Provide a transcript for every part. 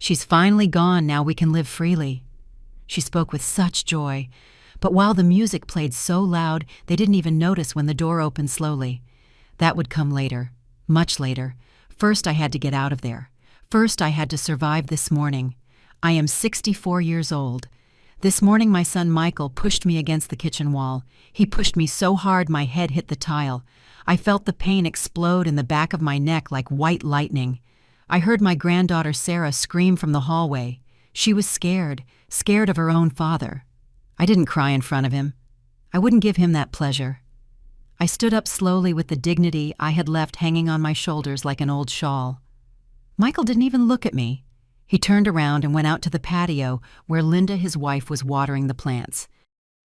She's finally gone, now we can live freely." She spoke with such joy, but while the music played so loud, they didn't even notice when the door opened slowly. That would come later, much later. First I had to get out of there. First I had to survive this morning. I am 64 years old. This morning my son Michael pushed me against the kitchen wall. He pushed me so hard my head hit the tile. I felt the pain explode in the back of my neck like white lightning. I heard my granddaughter Sarah scream from the hallway. She was scared of her own father. I didn't cry in front of him. I wouldn't give him that pleasure. I stood up slowly with the dignity I had left hanging on my shoulders like an old shawl. Michael didn't even look at me. He turned around and went out to the patio where Linda, his wife, was watering the plants.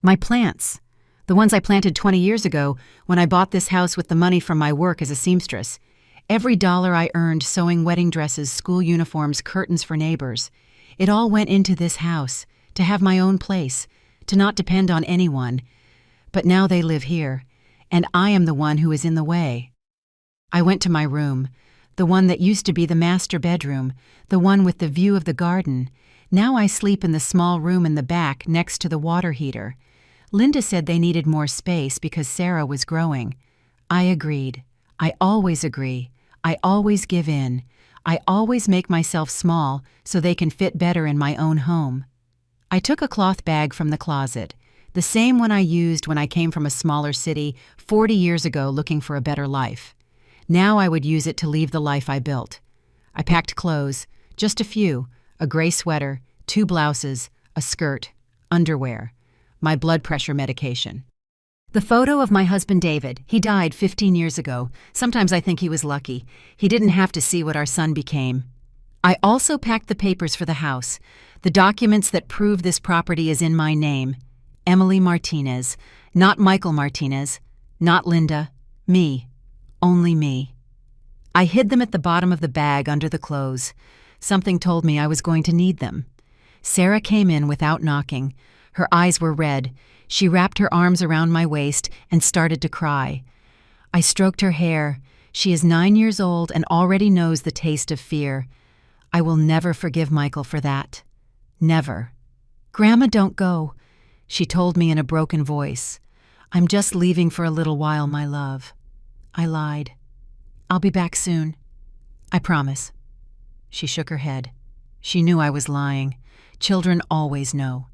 My plants. The ones I planted 20 years ago when I bought this house with the money from my work as a seamstress. Every dollar I earned sewing wedding dresses, school uniforms, curtains for neighbors. It all went into this house, to have my own place, to not depend on anyone. But now they live here, and I am the one who is in the way. I went to my room, the one that used to be the master bedroom, the one with the view of the garden. Now I sleep in the small room in the back next to the water heater. Linda said they needed more space because Sarah was growing. I agreed. I always agree. I always give in. I always make myself small so they can fit better in my own home. I took a cloth bag from the closet, the same one I used when I came from a smaller city 40 years ago looking for a better life. Now I would use it to leave the life I built. I packed clothes, just a few, a gray sweater, 2 blouses, a skirt, underwear, my blood pressure medication. The photo of my husband David, he died 15 years ago. Sometimes I think he was lucky. He didn't have to see what our son became. I also packed the papers for the house, the documents that prove this property is in my name. Emily Martinez, not Michael Martinez, not Linda, me, only me. I hid them at the bottom of the bag under the clothes. Something told me I was going to need them. Sarah came in without knocking. Her eyes were red. She wrapped her arms around my waist and started to cry. I stroked her hair. She is 9 years old and already knows the taste of fear. I will never forgive Michael for that. Never. "Grandma, don't go," she told me in a broken voice. "I'm just leaving for a little while, my love." I lied. "I'll be back soon. I promise." She shook her head. She knew I was lying. Children always know.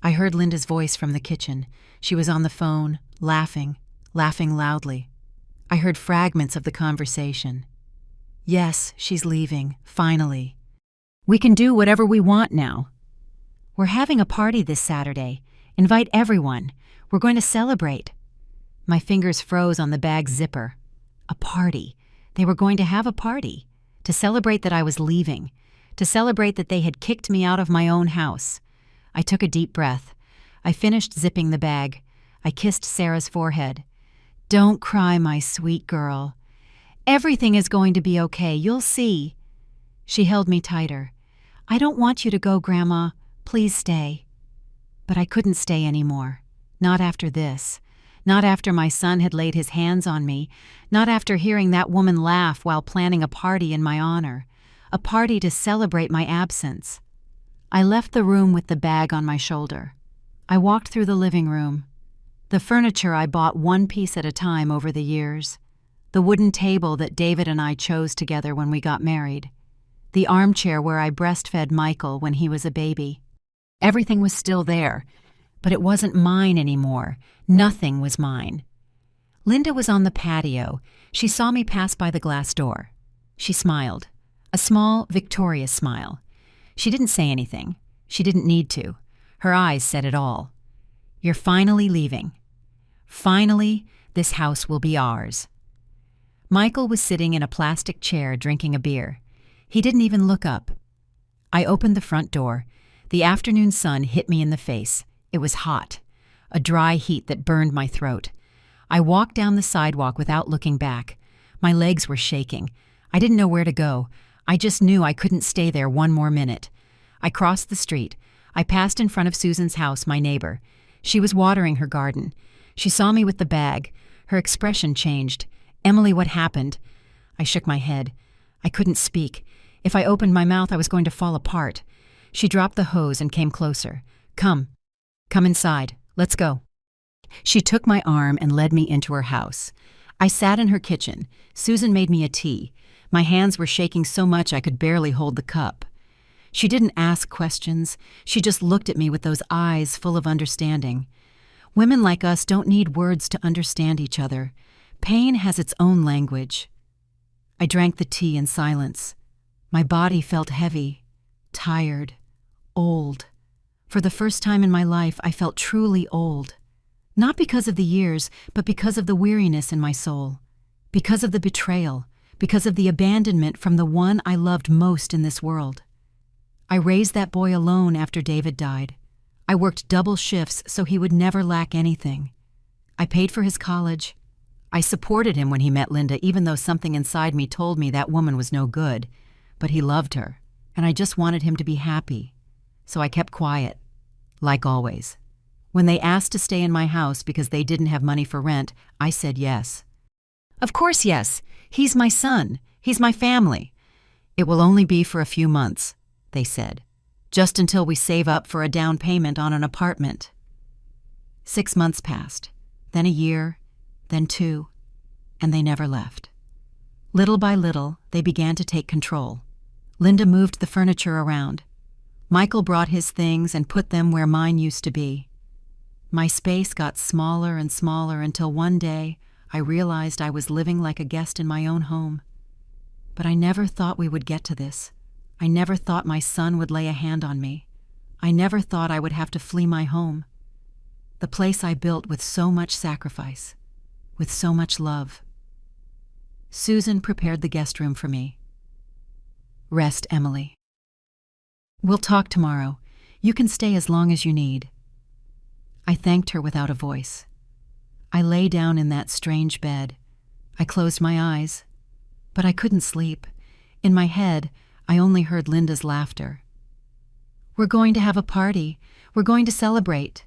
I heard Linda's voice from the kitchen. She was on the phone, laughing loudly. I heard fragments of the conversation. "Yes, she's leaving, finally. We can do whatever we want now. We're having a party this Saturday. Invite everyone. We're going to celebrate." My fingers froze on the bag's zipper. A party. They were going to have a party. To celebrate that I was leaving. To celebrate that they had kicked me out of my own house. I took a deep breath. I finished zipping the bag. I kissed Sarah's forehead. "Don't cry, my sweet girl. Everything is going to be okay. You'll see." She held me tighter. "I don't want you to go, Grandma. Please stay." But I couldn't stay anymore. Not after this. Not after my son had laid his hands on me. Not after hearing that woman laugh while planning a party in my honor. A party to celebrate my absence. I left the room with the bag on my shoulder. I walked through the living room. The furniture I bought one piece at a time over the years. The wooden table that David and I chose together when we got married. The armchair where I breastfed Michael when he was a baby. Everything was still there, but it wasn't mine anymore. Nothing was mine. Linda was on the patio. She saw me pass by the glass door. She smiled. A small, victorious smile. She didn't say anything. She didn't need to. Her eyes said it all. "You're finally leaving. Finally, this house will be ours." Michael was sitting in a plastic chair drinking a beer. He didn't even look up. I opened the front door. The afternoon sun hit me in the face. It was hot. A dry heat that burned my throat. I walked down the sidewalk without looking back. My legs were shaking. I didn't know where to go. I just knew I couldn't stay there one more minute. I crossed the street. I passed in front of Susan's house, my neighbor. She was watering her garden. She saw me with the bag. Her expression changed. "Emily, what happened?" I shook my head. I couldn't speak. If I opened my mouth, I was going to fall apart. She dropped the hose and came closer. Come inside. Let's go." She took my arm and led me into her house. I sat in her kitchen. Susan made me a tea. My hands were shaking so much I could barely hold the cup. She didn't ask questions. She just looked at me with those eyes full of understanding. Women like us don't need words to understand each other. Pain has its own language. I drank the tea in silence. My body felt heavy, tired, old. For the first time in my life, I felt truly old. Not because of the years, but because of the weariness in my soul. Because of the betrayal. Because of the abandonment from the one I loved most in this world. I raised that boy alone after David died. I worked double shifts so he would never lack anything. I paid for his college. I supported him when he met Linda, even though something inside me told me that woman was no good. But he loved her, and I just wanted him to be happy. So I kept quiet, like always. When they asked to stay in my house because they didn't have money for rent, I said yes. Of course yes. He's my son. He's my family. It will only be for a few months, they said, just until we save up for a down payment on an apartment. 6 months passed, then a year, then 2, and they never left. Little by little, they began to take control. Linda moved the furniture around. Michael brought his things and put them where mine used to be. My space got smaller and smaller until one day I realized I was living like a guest in my own home. But I never thought we would get to this. I never thought my son would lay a hand on me. I never thought I would have to flee my home. The place I built with so much sacrifice, with so much love. Susan prepared the guest room for me. Rest, Emily. We'll talk tomorrow. You can stay as long as you need. I thanked her without a voice. I lay down in that strange bed. I closed my eyes, but I couldn't sleep. In my head, I only heard Linda's laughter. We're going to have a party. We're going to celebrate.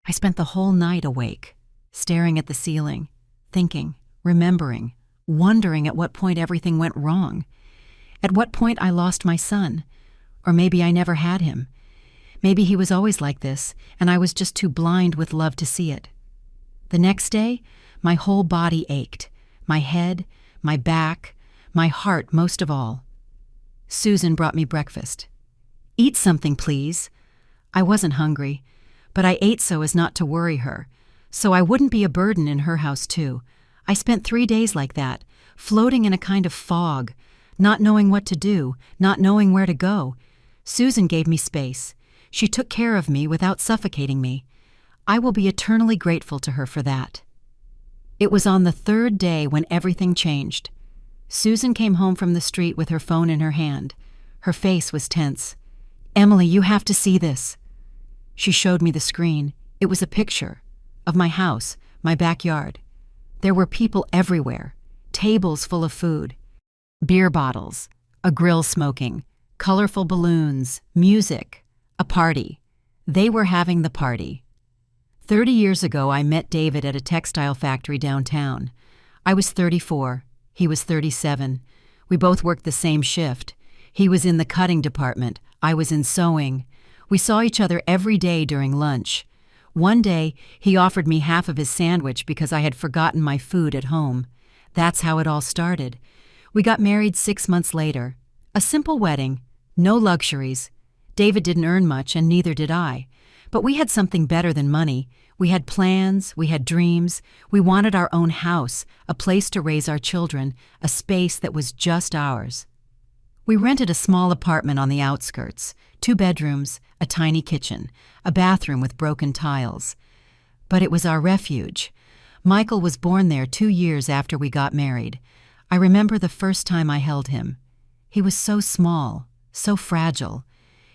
I spent the whole night awake, staring at the ceiling, thinking, remembering, wondering at what point everything went wrong. At what point I lost my son. Or maybe I never had him. Maybe he was always like this, and I was just too blind with love to see it. The next day, my whole body ached. My head, my back, my heart most of all. Susan brought me breakfast. Eat something, please. I wasn't hungry, but I ate so as not to worry her, so I wouldn't be a burden in her house too. I spent 3 days like that, floating in a kind of fog, not knowing what to do, not knowing where to go. Susan gave me space. She took care of me without suffocating me. I will be eternally grateful to her for that. It was on the 3rd day when everything changed. Susan came home from the street with her phone in her hand. Her face was tense. Emily, you have to see this. She showed me the screen. It was a picture of my house, my backyard. There were people everywhere, tables full of food, beer bottles, a grill smoking, colorful balloons, music. A party. They were having the party. 30 years ago, I met David at a textile factory downtown. I was 34. He was 37. We both worked the same shift. He was in the cutting department. I was in sewing. We saw each other every day during lunch. One day, he offered me half of his sandwich because I had forgotten my food at home. That's how it all started. We got married 6 months later. A simple wedding. No luxuries. David didn't earn much, and neither did I. But we had something better than money. We had plans, we had dreams. We wanted our own house, a place to raise our children, a space that was just ours. We rented a small apartment on the outskirts, 2 bedrooms, a tiny kitchen, a bathroom with broken tiles. But it was our refuge. Michael was born there 2 years after we got married. I remember the first time I held him. He was so small, so fragile.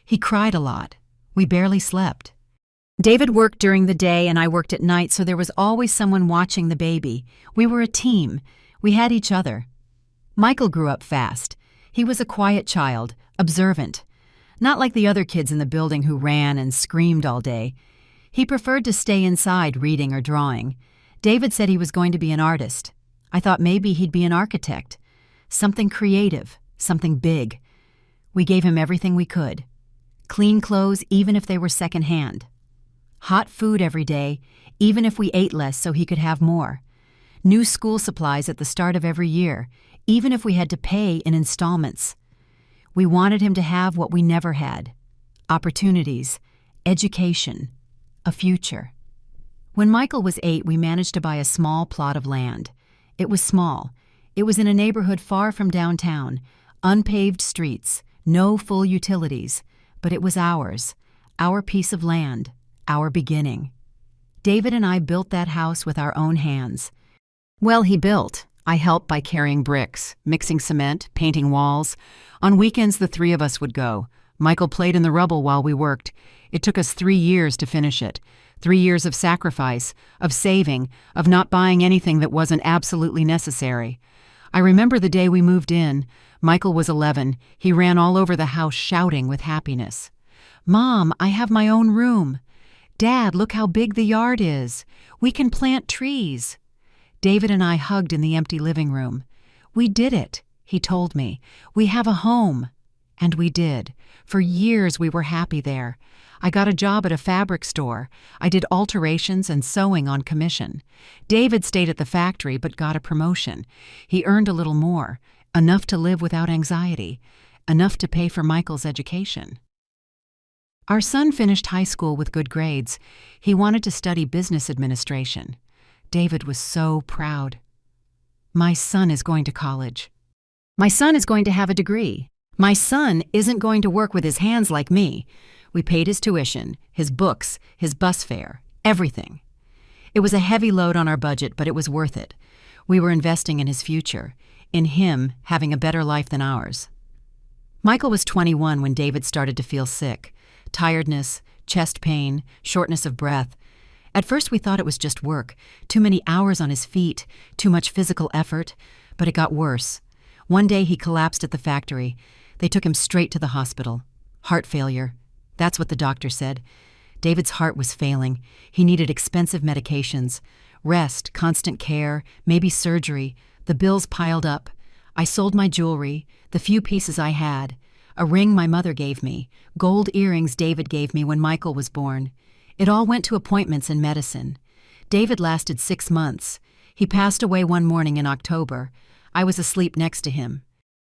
He cried a lot. We barely slept. David worked during the day and I worked at night, so there was always someone watching the baby. We were a team. We had each other. Michael grew up fast. He was a quiet child, observant. Not like the other kids in the building who ran and screamed all day. He preferred to stay inside reading or drawing. David said he was going to be an artist. I thought maybe he'd be an architect. something creative, something big. We gave him everything we could. Clean clothes, even if they were secondhand. Hot food every day, even if we ate less so he could have more. New school supplies at the start of every year, even if we had to pay in installments. We wanted him to have what we never had: opportunities, education, a future. When Michael was 8, we managed to buy a small plot of land. It was small. It was in a neighborhood far from downtown, unpaved streets, no full utilities, but it was ours, our piece of land, our beginning. David and I built that house with our own hands. Well, he built. I helped by carrying bricks, mixing cement, painting walls. On weekends, the three of us would go. Michael played in the rubble while we worked. It took us 3 years to finish it. 3 years of sacrifice, of saving, of not buying anything that wasn't absolutely necessary. I remember the day we moved in. Michael was 11. He ran all over the house shouting with happiness. "Mom, I have my own room. Dad, look how big the yard is. We can plant trees." David and I hugged in the empty living room. "We did it," he told me. "We have a home." And we did. For years we were happy there. I got a job at a fabric store. I did alterations and sewing on commission. David stayed at the factory but got a promotion. He earned a little more, enough to live without anxiety, enough to pay for Michael's education. Our son finished high school with good grades. He wanted to study business administration. David was so proud. My son is going to college. My son is going to have a degree. My son isn't going to work with his hands like me. We paid his tuition, his books, his bus fare, everything. It was a heavy load on our budget, but it was worth it. We were investing in his future, in him having a better life than ours. Michael was 21 when David started to feel sick. Tiredness, chest pain, shortness of breath. At first we thought it was just work, too many hours on his feet, too much physical effort, but it got worse. One day he collapsed at the factory. They took him straight to the hospital. Heart failure. That's what the doctor said. David's heart was failing. He needed expensive medications, rest, constant care, maybe surgery. The bills piled up. I sold my jewelry, the few pieces I had, a ring my mother gave me, gold earrings David gave me when Michael was born. It all went to appointments and medicine. David lasted 6 months. He passed away one morning in October. I was asleep next to him.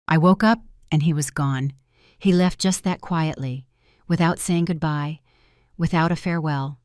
I woke up and he was gone. He left just that quietly, without saying goodbye, without a farewell.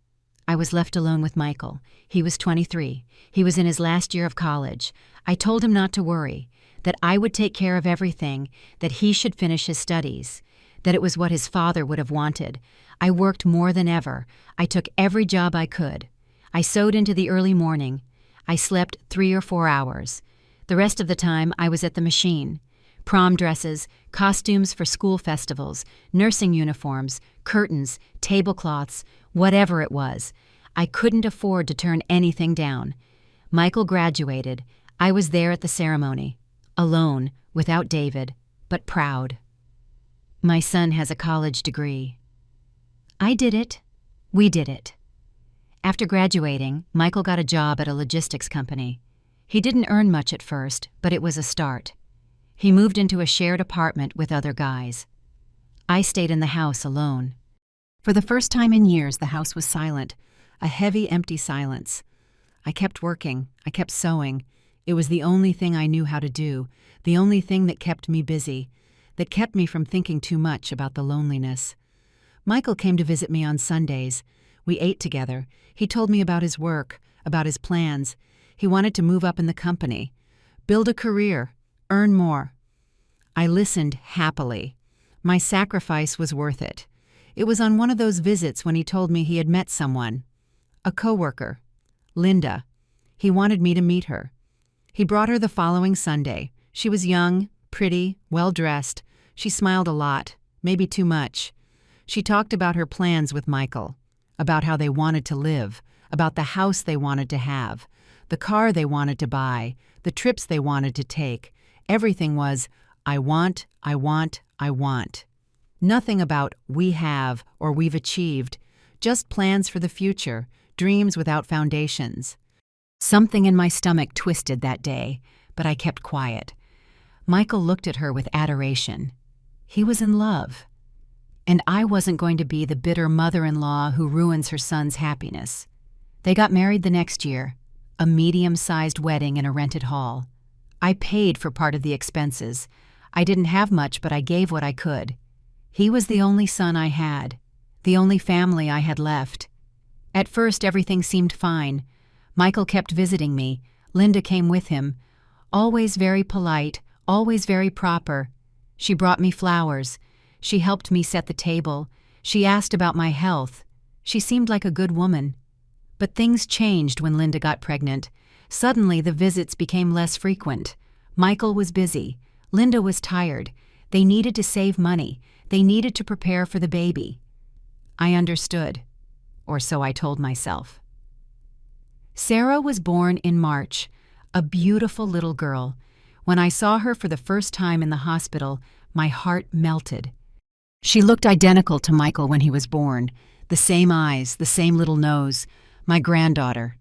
I was left alone with Michael. He was 23. He was in his last year of college. I told him not to worry, that I would take care of everything, that he should finish his studies, that it was what his father would have wanted. I worked more than ever. I took every job I could. I sewed into the early morning. I slept 3 or 4 hours. The rest of the time I was at the machine. Prom dresses, costumes for school festivals, nursing uniforms, curtains, tablecloths, whatever it was. I couldn't afford to turn anything down. Michael graduated. I was there at the ceremony. Alone, without David, but proud. My son has a college degree. I did it. We did it. After graduating, Michael got a job at a logistics company. He didn't earn much at first, but it was a start. He moved into a shared apartment with other guys. I stayed in the house alone. For the first time in years, the house was silent, a heavy, empty silence. I kept working. I kept sewing. It was the only thing I knew how to do, the only thing that kept me busy, that kept me from thinking too much about the loneliness. Michael came to visit me on Sundays. We ate together. He told me about his work, about his plans. He wanted to move up in the company, build a career, earn more. I listened happily. My sacrifice was worth it. It was on one of those visits when he told me he had met someone, a coworker, Linda. He wanted me to meet her. He brought her the following Sunday. She was young, pretty, well-dressed. She smiled a lot, maybe too much. She talked about her plans with Michael, about how they wanted to live, about the house they wanted to have, the car they wanted to buy, the trips they wanted to take. Everything was, I want, I want, I want. Nothing about we have or we've achieved, just plans for the future, dreams without foundations. Something in my stomach twisted that day, but I kept quiet. Michael looked at her with adoration. He was in love. And I wasn't going to be the bitter mother-in-law who ruins her son's happiness. They got married the next year, a medium-sized wedding in a rented hall. I paid for part of the expenses. I didn't have much, but I gave what I could. He was the only son I had, the only family I had left. At first, everything seemed fine. Michael kept visiting me. Linda came with him. Always very polite, always very proper. She brought me flowers. She helped me set the table. She asked about my health. She seemed like a good woman. But things changed when Linda got pregnant. Suddenly, the visits became less frequent. Michael was busy. Linda was tired. They needed to save money. They needed to prepare for the baby. I understood, or so I told myself. Sarah was born in March, a beautiful little girl. When I saw her for the first time in the hospital, my heart melted. She looked identical to Michael when he was born. The same eyes, the same little nose. My granddaughter.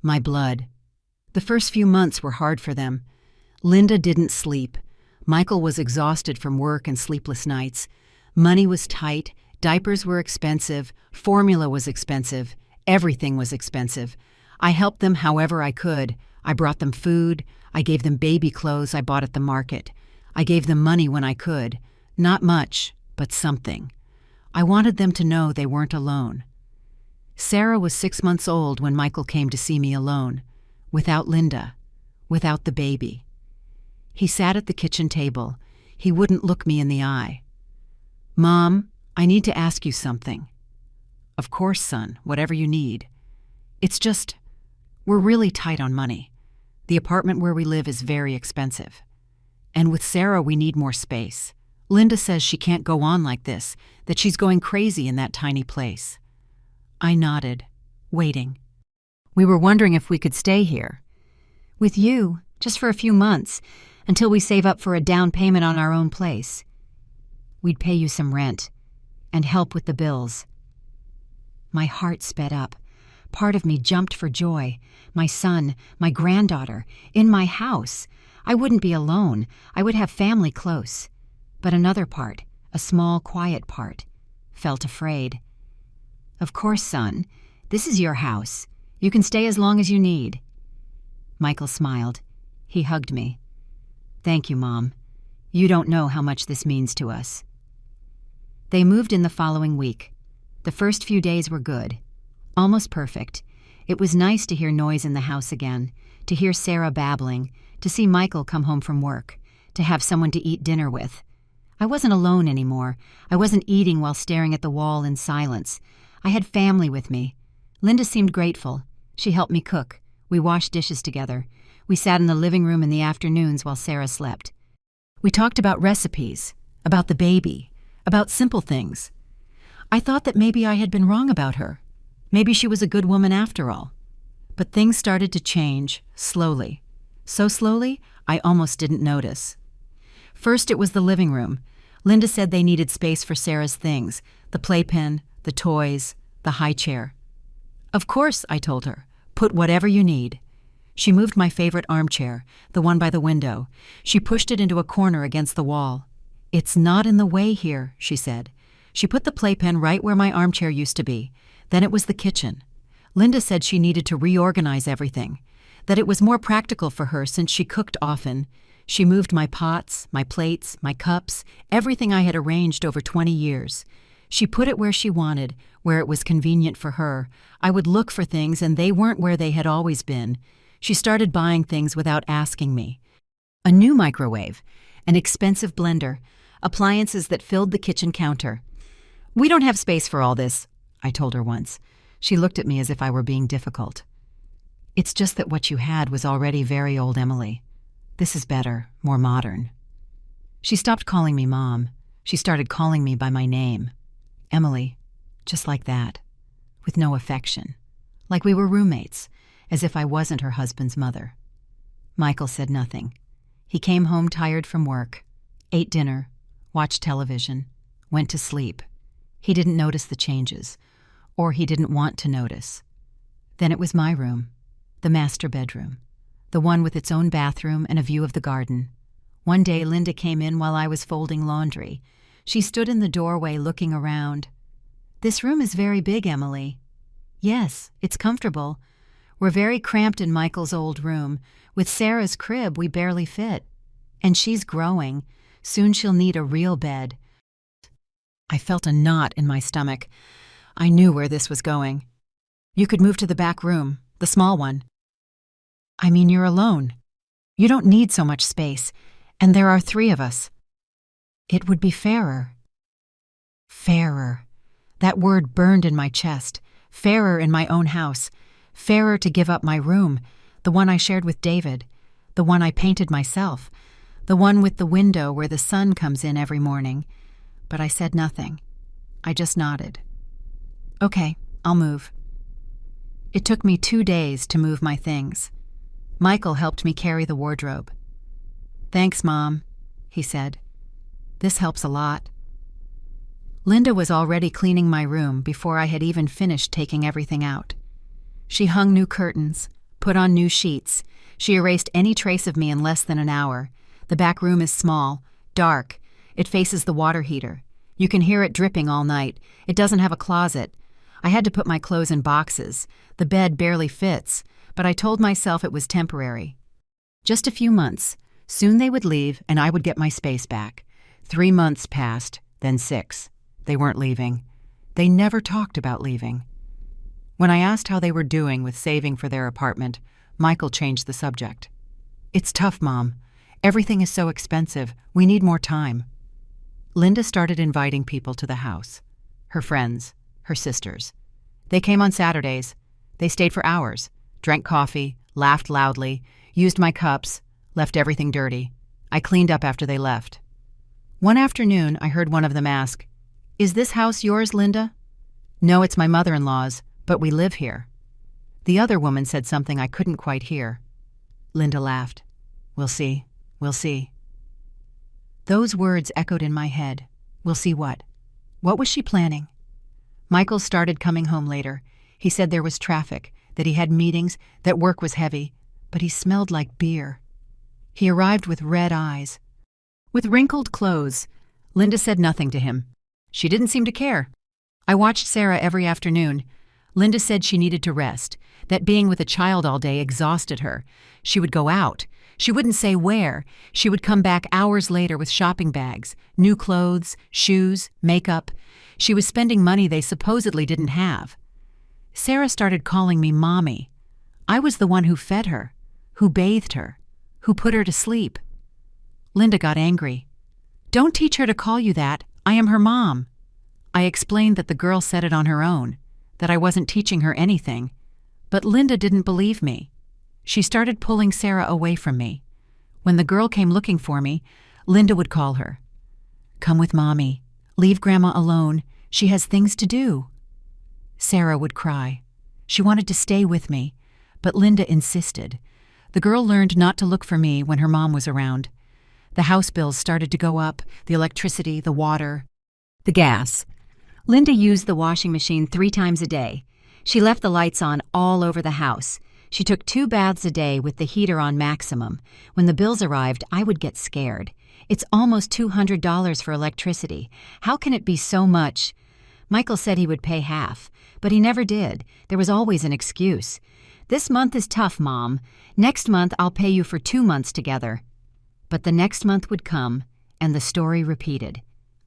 My blood. The first few months were hard for them. Linda didn't sleep. Michael was exhausted from work and sleepless nights. Money was tight. Diapers were expensive. Formula was expensive. Everything was expensive. I helped them however I could. I brought them food. I gave them baby clothes I bought at the market. I gave them money when I could. Not much, but something. I wanted them to know they weren't alone. Sarah was 6 months old when Michael came to see me alone, without Linda, without the baby. He sat at the kitchen table. He wouldn't look me in the eye. "Mom, I need to ask you something." "Of course, son, whatever you need. It's just, we're really tight on money. The apartment where we live is very expensive. And with Sarah, we need more space. Linda says she can't go on like this, that she's going crazy in that tiny place." I nodded, waiting. "We were wondering if we could stay here." "With you, just for a few months, until we save up for a down payment on our own place. We'd pay you some rent, and help with the bills." My heart sped up. Part of me jumped for joy. My son, my granddaughter, in my house. I wouldn't be alone. I would have family close. But another part, a small, quiet part, felt afraid. "Of course, son. This is your house. You can stay as long as you need." Michael smiled. He hugged me. "Thank you, Mom. You don't know how much this means to us." They moved in the following week. The first few days were good. Almost perfect. It was nice to hear noise in the house again, to hear Sarah babbling, to see Michael come home from work, to have someone to eat dinner with. I wasn't alone anymore. I wasn't eating while staring at the wall in silence. I had family with me. Linda seemed grateful. She helped me cook. We washed dishes together. We sat in the living room in the afternoons while Sarah slept. We talked about recipes, about the baby, about simple things. I thought that maybe I had been wrong about her. Maybe she was a good woman after all. But things started to change, slowly. So slowly, I almost didn't notice. First, it was the living room. Linda said they needed space for Sarah's things, the playpen, the toys, the high chair. "Of course," I told her. "Put whatever you need." She moved my favorite armchair, the one by the window. She pushed it into a corner against the wall. "It's not in the way here," she said. She put the playpen right where my armchair used to be. Then it was the kitchen. Linda said she needed to reorganize everything, that it was more practical for her since she cooked often. She moved my pots, my plates, my cups, everything I had arranged over 20 years. She put it where she wanted, where it was convenient for her. I would look for things and they weren't where they had always been. She started buying things without asking me. A new microwave, an expensive blender, appliances that filled the kitchen counter. "We don't have space for all this," I told her once. She looked at me as if I were being difficult. "It's just that what you had was already very old, Emily. This is better, more modern." She stopped calling me Mom. She started calling me by my name. Emily, just like that, with no affection, like we were roommates, as if I wasn't her husband's mother. Michael said nothing. He came home tired from work, ate dinner, watched television, went to sleep. He didn't notice the changes, or he didn't want to notice. Then it was my room, the master bedroom, the one with its own bathroom and a view of the garden. One day, Linda came in while I was folding laundry. She stood in the doorway looking around. "This room is very big, Emily." "Yes, it's comfortable. We're very cramped in Michael's old room. With Sarah's crib, we barely fit. And she's growing. Soon she'll need a real bed." I felt a knot in my stomach. I knew where this was going. "You could move to the back room, the small one." "I mean, you're alone. You don't need so much space, and there are 3 of us." "It would be fairer." Fairer. That word burned in my chest. Fairer in my own house. Fairer to give up my room, the one I shared with David, the one I painted myself, the one with the window where the sun comes in every morning. But I said nothing. I just nodded. "Okay, I'll move." It took me 2 days to move my things. Michael helped me carry the wardrobe. "Thanks, Mom," he said. "This helps a lot." Linda was already cleaning my room before I had even finished taking everything out. She hung new curtains, put on new sheets. She erased any trace of me in less than an hour. The back room is small, dark. It faces the water heater. You can hear it dripping all night. It doesn't have a closet. I had to put my clothes in boxes. The bed barely fits, but I told myself it was temporary. Just a few months. Soon they would leave, and I would get my space back. 3 months passed, then 6. They weren't leaving. They never talked about leaving. When I asked how they were doing with saving for their apartment, Michael changed the subject. "It's tough, Mom. Everything is so expensive. We need more time." Linda started inviting people to the house. Her friends, her sisters. They came on Saturdays. They stayed for hours, drank coffee, laughed loudly, used my cups, left everything dirty. I cleaned up after they left. One afternoon, I heard one of them ask, "Is this house yours, Linda?" "No, it's my mother-in-law's, but we live here." The other woman said something I couldn't quite hear. Linda laughed. "We'll see. We'll see." Those words echoed in my head. We'll see what? What was she planning? Michael started coming home later. He said there was traffic, that he had meetings, that work was heavy, but he smelled like beer. He arrived with red eyes. With wrinkled clothes. Linda said nothing to him. She didn't seem to care. I watched Sarah every afternoon. Linda said she needed to rest, that being with a child all day exhausted her. She would go out. She wouldn't say where. She would come back hours later with shopping bags, new clothes, shoes, makeup. She was spending money they supposedly didn't have. Sarah started calling me Mommy. I was the one who fed her, who bathed her, who put her to sleep. Linda got angry. "Don't teach her to call you that. I am her mom." I explained that the girl said it on her own, that I wasn't teaching her anything. But Linda didn't believe me. She started pulling Sarah away from me. When the girl came looking for me, Linda would call her. "Come with Mommy. Leave Grandma alone. She has things to do." Sarah would cry. She wanted to stay with me, but Linda insisted. The girl learned not to look for me when her mom was around. The house bills started to go up, the electricity, the water, the gas. Linda used the washing machine 3 times a day. She left the lights on all over the house. She took 2 baths a day with the heater on maximum. When the bills arrived, I would get scared. It's almost $200 for electricity. How can it be so much? Michael said he would pay half, but he never did. There was always an excuse. "This month is tough, Mom. Next month I'll pay you for 2 months together." But the next month would come, and the story repeated.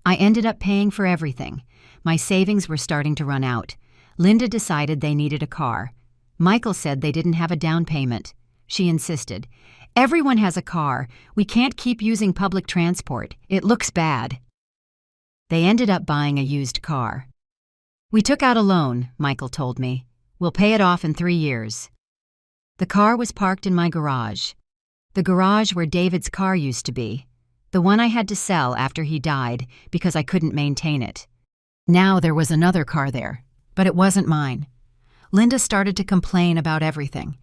I ended up paying for everything. My savings were starting to run out. Linda decided they needed a car. Michael said they didn't have a down payment. She insisted. "Everyone has a car. We can't keep using public transport. It looks bad." They ended up buying a used car. "We took out a loan," Michael told me. "We'll pay it off in 3 years." The car was parked in my garage. The garage where David's car used to be. The one I had to sell after he died because I couldn't maintain it. Now there was another car there, but it wasn't mine. Linda started to complain about everything.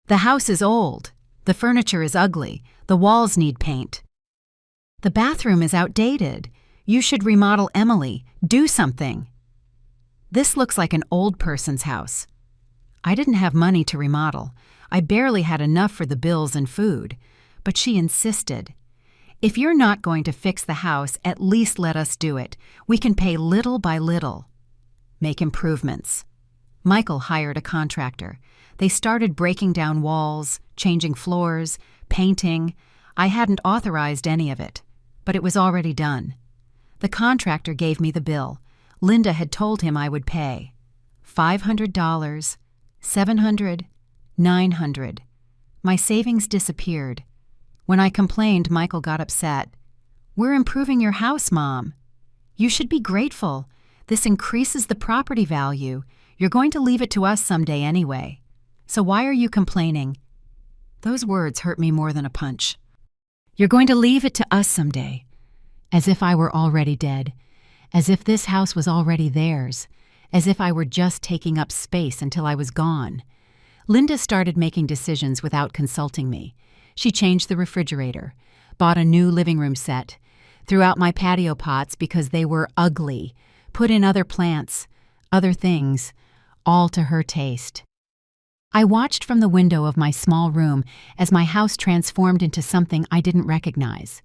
"The house is old. The furniture is ugly. The walls need paint. The bathroom is outdated. You should remodel Emily. Do something. This looks like an old person's house." I didn't have money to remodel. I barely had enough for the bills and food. But she insisted. If you're not going to fix the house, at least let us do it. We can pay little by little. Make improvements. Michael hired a contractor. They started breaking down walls, changing floors, painting. I hadn't authorized any of it, but it was already done. The contractor gave me the bill. Linda had told him I would pay. $500, $700, $900. My savings disappeared. When I complained, Michael got upset. "We're improving your house, Mom. You should be grateful. This increases the property value. You're going to leave it to us someday anyway. So why are you complaining?" Those words hurt me more than a punch. You're going to leave it to us someday. As if I were already dead. As if this house was already theirs. As if I were just taking up space until I was gone. Linda started making decisions without consulting me. She changed the refrigerator, bought a new living room set, threw out my patio pots because they were ugly, put in other plants, other things, all to her taste. I watched from the window of my small room as my house transformed into something I didn't recognize.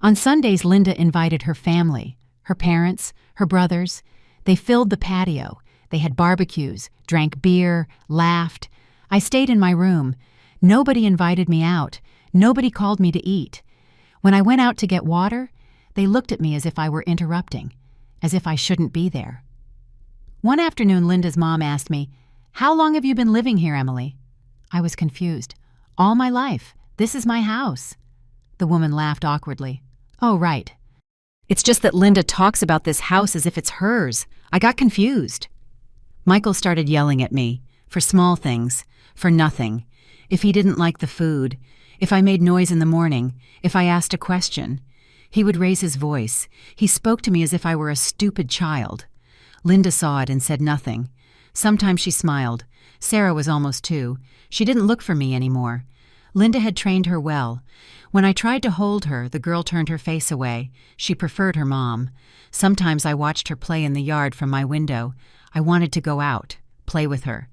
On Sundays, Linda invited her family, her parents, her brothers. They filled the patio. They had barbecues, drank beer, laughed. I stayed in my room. Nobody invited me out. Nobody called me to eat. When I went out to get water, they looked at me as if I were interrupting, as if I shouldn't be there. One afternoon, Linda's mom asked me, "How long have you been living here, Emily?" I was confused. "All my life. This is my house." The woman laughed awkwardly. "Oh, right. It's just that Linda talks about this house as if it's hers. I got confused." Michael started yelling at me, for small things, for nothing. If he didn't like the food, if I made noise in the morning, if I asked a question. He would raise his voice. He spoke to me as if I were a stupid child. Linda saw it and said nothing. Sometimes she smiled. Sarah was almost 2. She didn't look for me anymore. Linda had trained her well. When I tried to hold her, the girl turned her face away. She preferred her mom. Sometimes I watched her play in the yard from my window. I wanted to go out, play with her.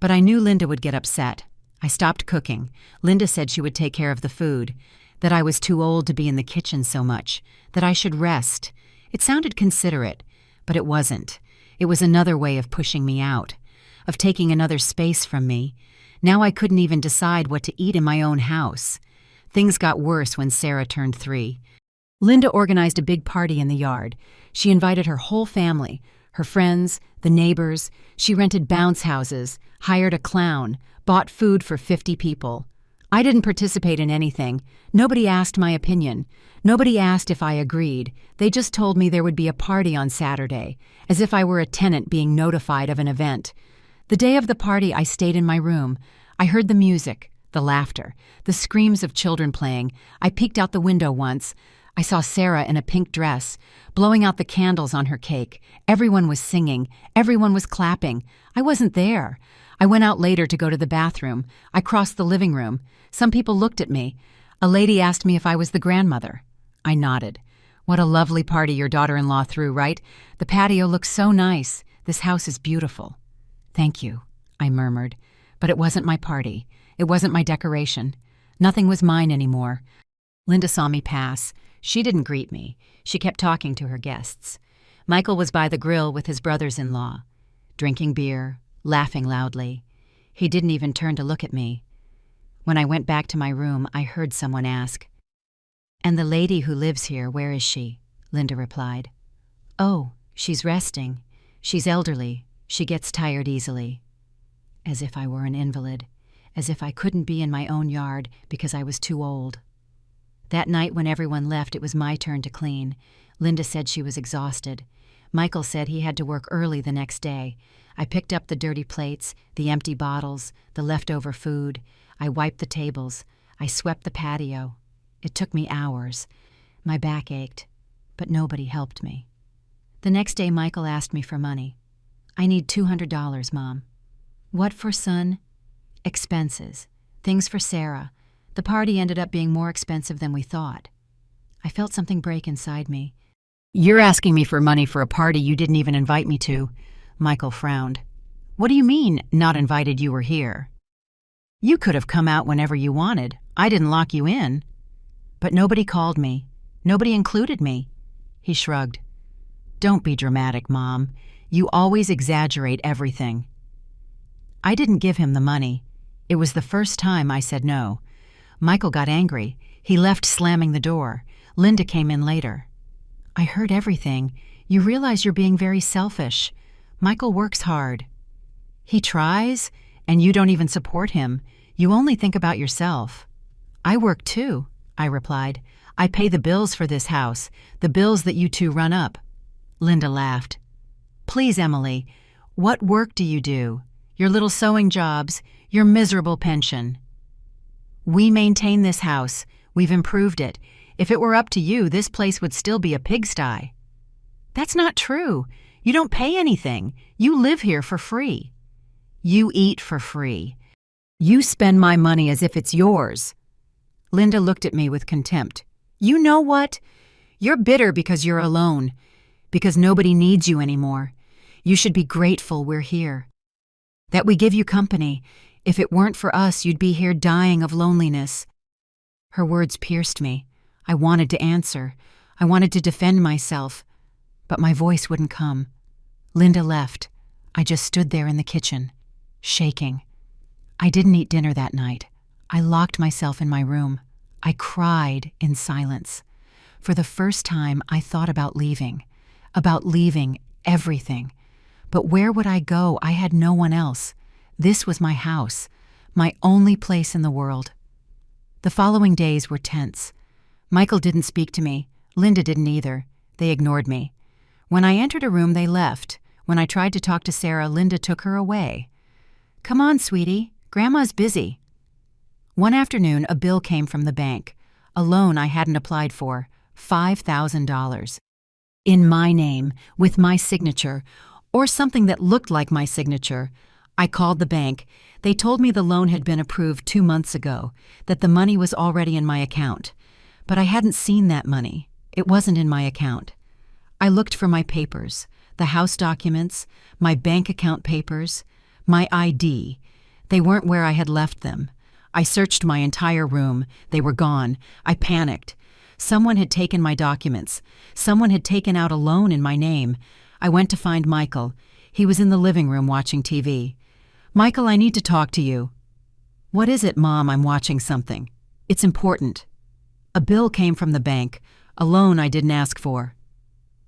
But I knew Linda would get upset. I stopped cooking. Linda said she would take care of the food, that I was too old to be in the kitchen so much, that I should rest. It sounded considerate, but it wasn't. It was another way of pushing me out, of taking another space from me. Now I couldn't even decide what to eat in my own house. Things got worse when Sarah turned 3. Linda organized a big party in the yard. She invited her whole family, her friends, the neighbors. She rented bounce houses, hired a clown, bought food for 50 people. I didn't participate in anything. Nobody asked my opinion. Nobody asked if I agreed. They just told me there would be a party on Saturday, as if I were a tenant being notified of an event. The day of the party, I stayed in my room. I heard the music, the laughter, the screams of children playing. I peeked out the window once. I saw Sarah in a pink dress, blowing out the candles on her cake. Everyone was singing. Everyone was clapping. I wasn't there. I went out later to go to the bathroom. I crossed the living room. Some people looked at me. A lady asked me if I was the grandmother. I nodded. "What a lovely party your daughter-in-law threw, right? The patio looks so nice. This house is beautiful." "Thank you," I murmured. But it wasn't my party. It wasn't my decoration. Nothing was mine anymore. Linda saw me pass. She didn't greet me. She kept talking to her guests. Michael was by the grill with his brothers-in-law, drinking beer, laughing loudly. He didn't even turn to look at me. When I went back to my room, I heard someone ask, "And the lady who lives here, where is she?" Linda replied, "Oh, she's resting. She's elderly. She gets tired easily." As if I were an invalid. As if I couldn't be in my own yard because I was too old. That night when everyone left, it was my turn to clean. Linda said she was exhausted. Michael said he had to work early the next day. I picked up the dirty plates, the empty bottles, the leftover food. I wiped the tables. I swept the patio. It took me hours. My back ached, but nobody helped me. The next day, Michael asked me for money. "I need $200, Mom." "What for, son?" "Expenses. Things for Sarah. The party ended up being more expensive than we thought." I felt something break inside me. "You're asking me for money for a party you didn't even invite me to." Michael frowned. "What do you mean, not invited, you were here?" "You could have come out whenever you wanted. I didn't lock you in." But nobody called me. Nobody included me. He shrugged. Don't be dramatic, Mom. You always exaggerate everything. I didn't give him the money. It was the first time I said no. Michael got angry. He left slamming the door. Linda came in later. I heard everything. You realize you're being very selfish. Michael works hard. He tries, and you don't even support him. You only think about yourself. I work too, I replied. I pay the bills for this house, the bills that you two run up. Linda laughed. Please, Emily, what work do you do? Your little sewing jobs, your miserable pension. We maintain this house. We've improved it. If it were up to you, this place would still be a pigsty. That's not true. You don't pay anything. You live here for free. You eat for free. You spend my money as if it's yours. Linda looked at me with contempt. You know what? You're bitter because you're alone, because nobody needs you anymore. You should be grateful we're here, that we give you company. If it weren't for us, you'd be here dying of loneliness. Her words pierced me. I wanted to answer. I wanted to defend myself, but my voice wouldn't come. Linda left. I just stood there in the kitchen, shaking. I didn't eat dinner that night. I locked myself in my room. I cried in silence. For the first time, I thought about leaving everything. But where would I go? I had no one else. This was my house, my only place in the world. The following days were tense. Michael didn't speak to me. Linda didn't either. They ignored me. When I entered a room, they left. When I tried to talk to Sarah, Linda took her away. Come on, sweetie. Grandma's busy. One afternoon, a bill came from the bank, a loan I hadn't applied for, $5,000. In my name, with my signature, or something that looked like my signature. I called the bank. They told me the loan had been approved 2 months ago, that the money was already in my account. But I hadn't seen that money. It wasn't in my account. I looked for my papers, the house documents, my bank account papers, my ID. They weren't where I had left them. I searched my entire room. They were gone. I panicked. Someone had taken my documents. Someone had taken out a loan in my name. I went to find Michael. He was in the living room watching TV. Michael, I need to talk to you. What is it, Mom? I'm watching something. It's important. A bill came from the bank, a loan I didn't ask for.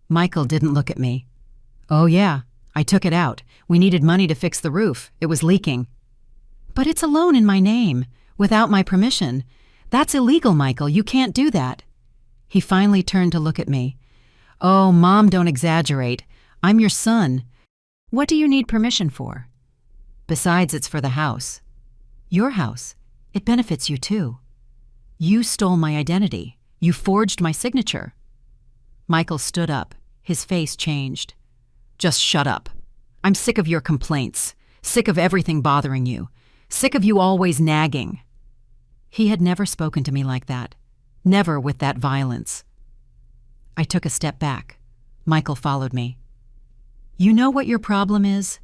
Michael didn't look at me. Oh yeah, I took it out. We needed money to fix the roof. It was leaking. But it's a loan in my name, without my permission. That's illegal, Michael. You can't do that. He finally turned to look at me. Oh, Mom, don't exaggerate. I'm your son. What do you need permission for? Besides, it's for the house. Your house. It benefits you too. You stole my identity. You forged my signature. Michael stood up. His face changed. Just shut up. I'm sick of your complaints. Sick of everything bothering you. Sick of you always nagging. He had never spoken to me like that. Never with that violence. I took a step back. Michael followed me. You know what your problem is?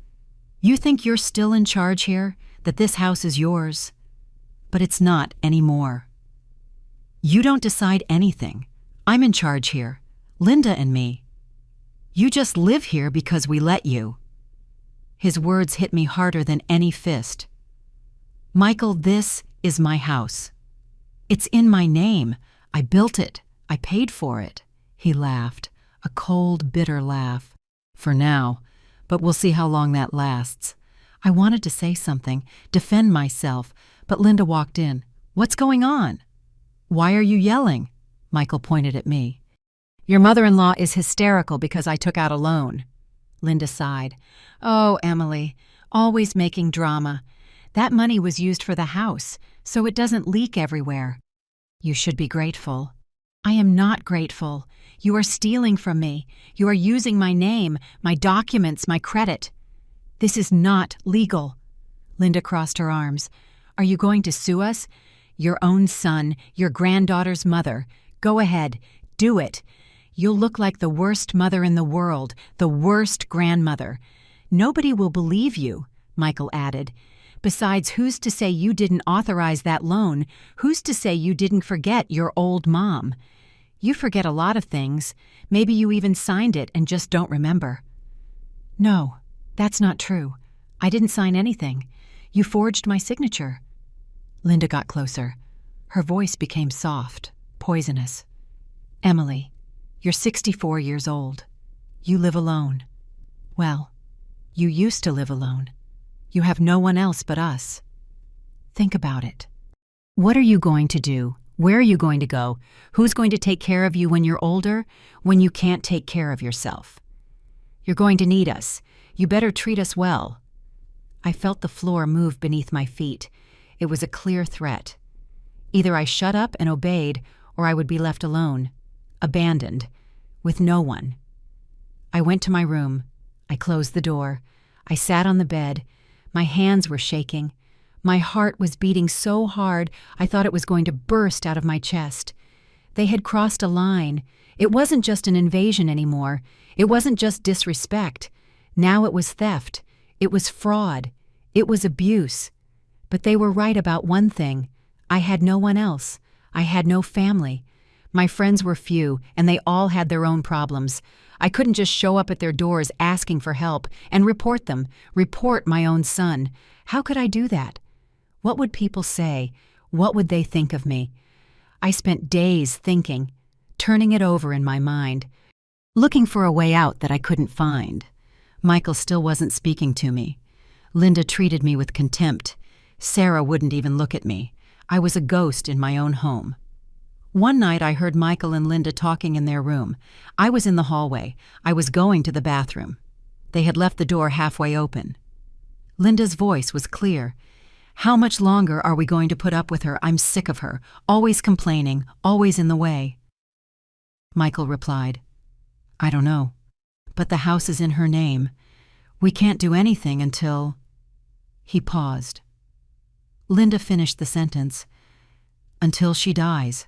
You think you're still in charge here, that this house is yours. But it's not anymore. You don't decide anything. I'm in charge here. Linda and me. You just live here because we let you. His words hit me harder than any fist. Michael, this is my house. It's in my name. I built it. I paid for it. He laughed, a cold, bitter laugh. For now, but we'll see how long that lasts. I wanted to say something, defend myself, but Linda walked in. What's going on? Why are you yelling? Michael pointed at me. Your mother-in-law is hysterical because I took out a loan. Linda sighed. Oh, Emily, always making drama. That money was used for the house, so it doesn't leak everywhere. You should be grateful. I am not grateful. You are stealing from me. You are using my name, my documents, my credit. This is not legal. Linda crossed her arms. Are you going to sue us? Your own son, your granddaughter's mother. Go ahead. Do it. You'll look like the worst mother in the world, the worst grandmother. Nobody will believe you, Michael added. Besides, who's to say you didn't authorize that loan? Who's to say you didn't forget your old mom? You forget a lot of things. Maybe you even signed it and just don't remember. No, that's not true. I didn't sign anything. You forged my signature. Linda got closer. Her voice became soft, poisonous. Emily, you're 64 years old. You live alone. Well, you used to live alone. You have no one else but us. Think about it. What are you going to do? Where are you going to go? Who's going to take care of you when you're older, when you can't take care of yourself? You're going to need us. You better treat us well. I felt the floor move beneath my feet. It was a clear threat. Either I shut up and obeyed, or I would be left alone, abandoned, with no one. I went to my room. I closed the door. I sat on the bed. My hands were shaking. My heart was beating so hard I thought it was going to burst out of my chest. They had crossed a line. It wasn't just an invasion anymore. It wasn't just disrespect. Now it was theft. It was fraud. It was abuse. But they were right about one thing. I had no one else. I had no family. My friends were few, and they all had their own problems. I couldn't just show up at their doors asking for help and report them, report my own son. How could I do that? What would people say? What would they think of me? I spent days thinking, turning it over in my mind, looking for a way out that I couldn't find. Michael still wasn't speaking to me. Linda treated me with contempt. Sarah wouldn't even look at me. I was a ghost in my own home. One night I heard Michael and Linda talking in their room. I was in the hallway. I was going to the bathroom. They had left the door halfway open. Linda's voice was clear. How much longer are we going to put up with her? I'm sick of her, always complaining, always in the way. Michael replied, I don't know, but the house is in her name. We can't do anything until... He paused. Linda finished the sentence, until she dies.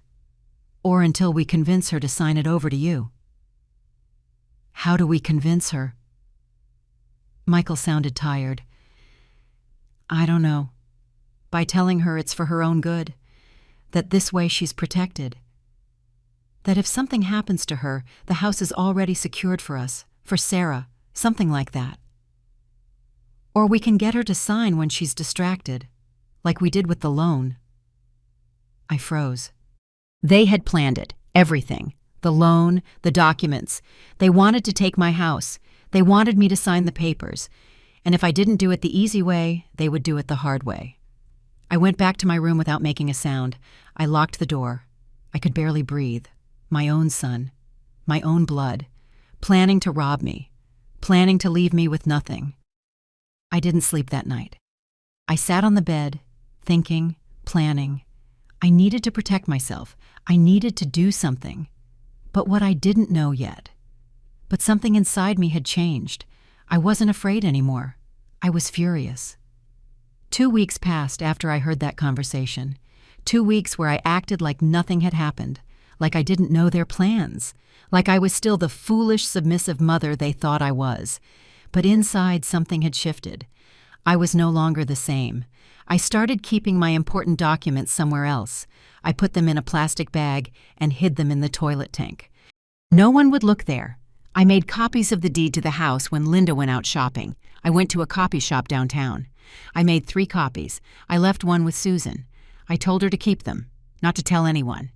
Or until we convince her to sign it over to you. How do we convince her? Michael sounded tired. I don't know. By telling her it's for her own good, that this way she's protected. That if something happens to her, the house is already secured for us, for Sarah, something like that. Or we can get her to sign when she's distracted, like we did with the loan. I froze. They had planned it, everything. The loan, the documents. They wanted to take my house. They wanted me to sign the papers. And if I didn't do it the easy way, they would do it the hard way. I went back to my room without making a sound. I locked the door. I could barely breathe. My own son. My own blood. Planning to rob me. Planning to leave me with nothing. I didn't sleep that night. I sat on the bed, thinking, planning. I needed to protect myself. I needed to do something. But what I didn't know yet. But something inside me had changed. I wasn't afraid anymore. I was furious. 2 weeks passed after I heard that conversation. 2 weeks where I acted like nothing had happened, like I didn't know their plans, like I was still the foolish, submissive mother they thought I was. But inside, something had shifted. I was no longer the same. I started keeping my important documents somewhere else. I put them in a plastic bag and hid them in the toilet tank. No one would look there. I made copies of the deed to the house when Linda went out shopping. I went to a copy shop downtown. I made 3 copies. I left one with Susan. I told her to keep them, not to tell anyone.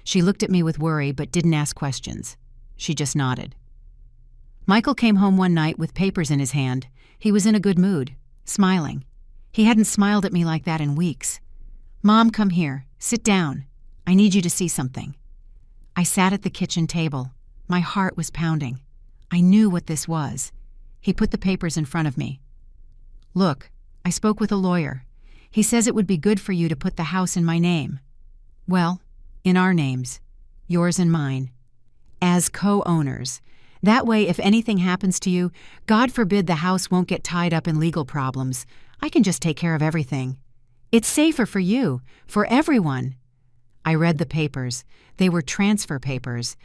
She looked at me with worry but didn't ask questions. She just nodded. Michael came home one night with papers in his hand. He was in a good mood, smiling. He hadn't smiled at me like that in weeks. Mom, come here. Sit down. I need you to see something. I sat at the kitchen table. My heart was pounding. I knew what this was. He put the papers in front of me. Look, I spoke with a lawyer. He says it would be good for you to put the house in my name. Well, in our names, yours and mine, as co-owners. That way, if anything happens to you, God forbid the house won't get tied up in legal problems. I can just take care of everything. It's safer for you, for everyone. I read the papers. They were transfer papers.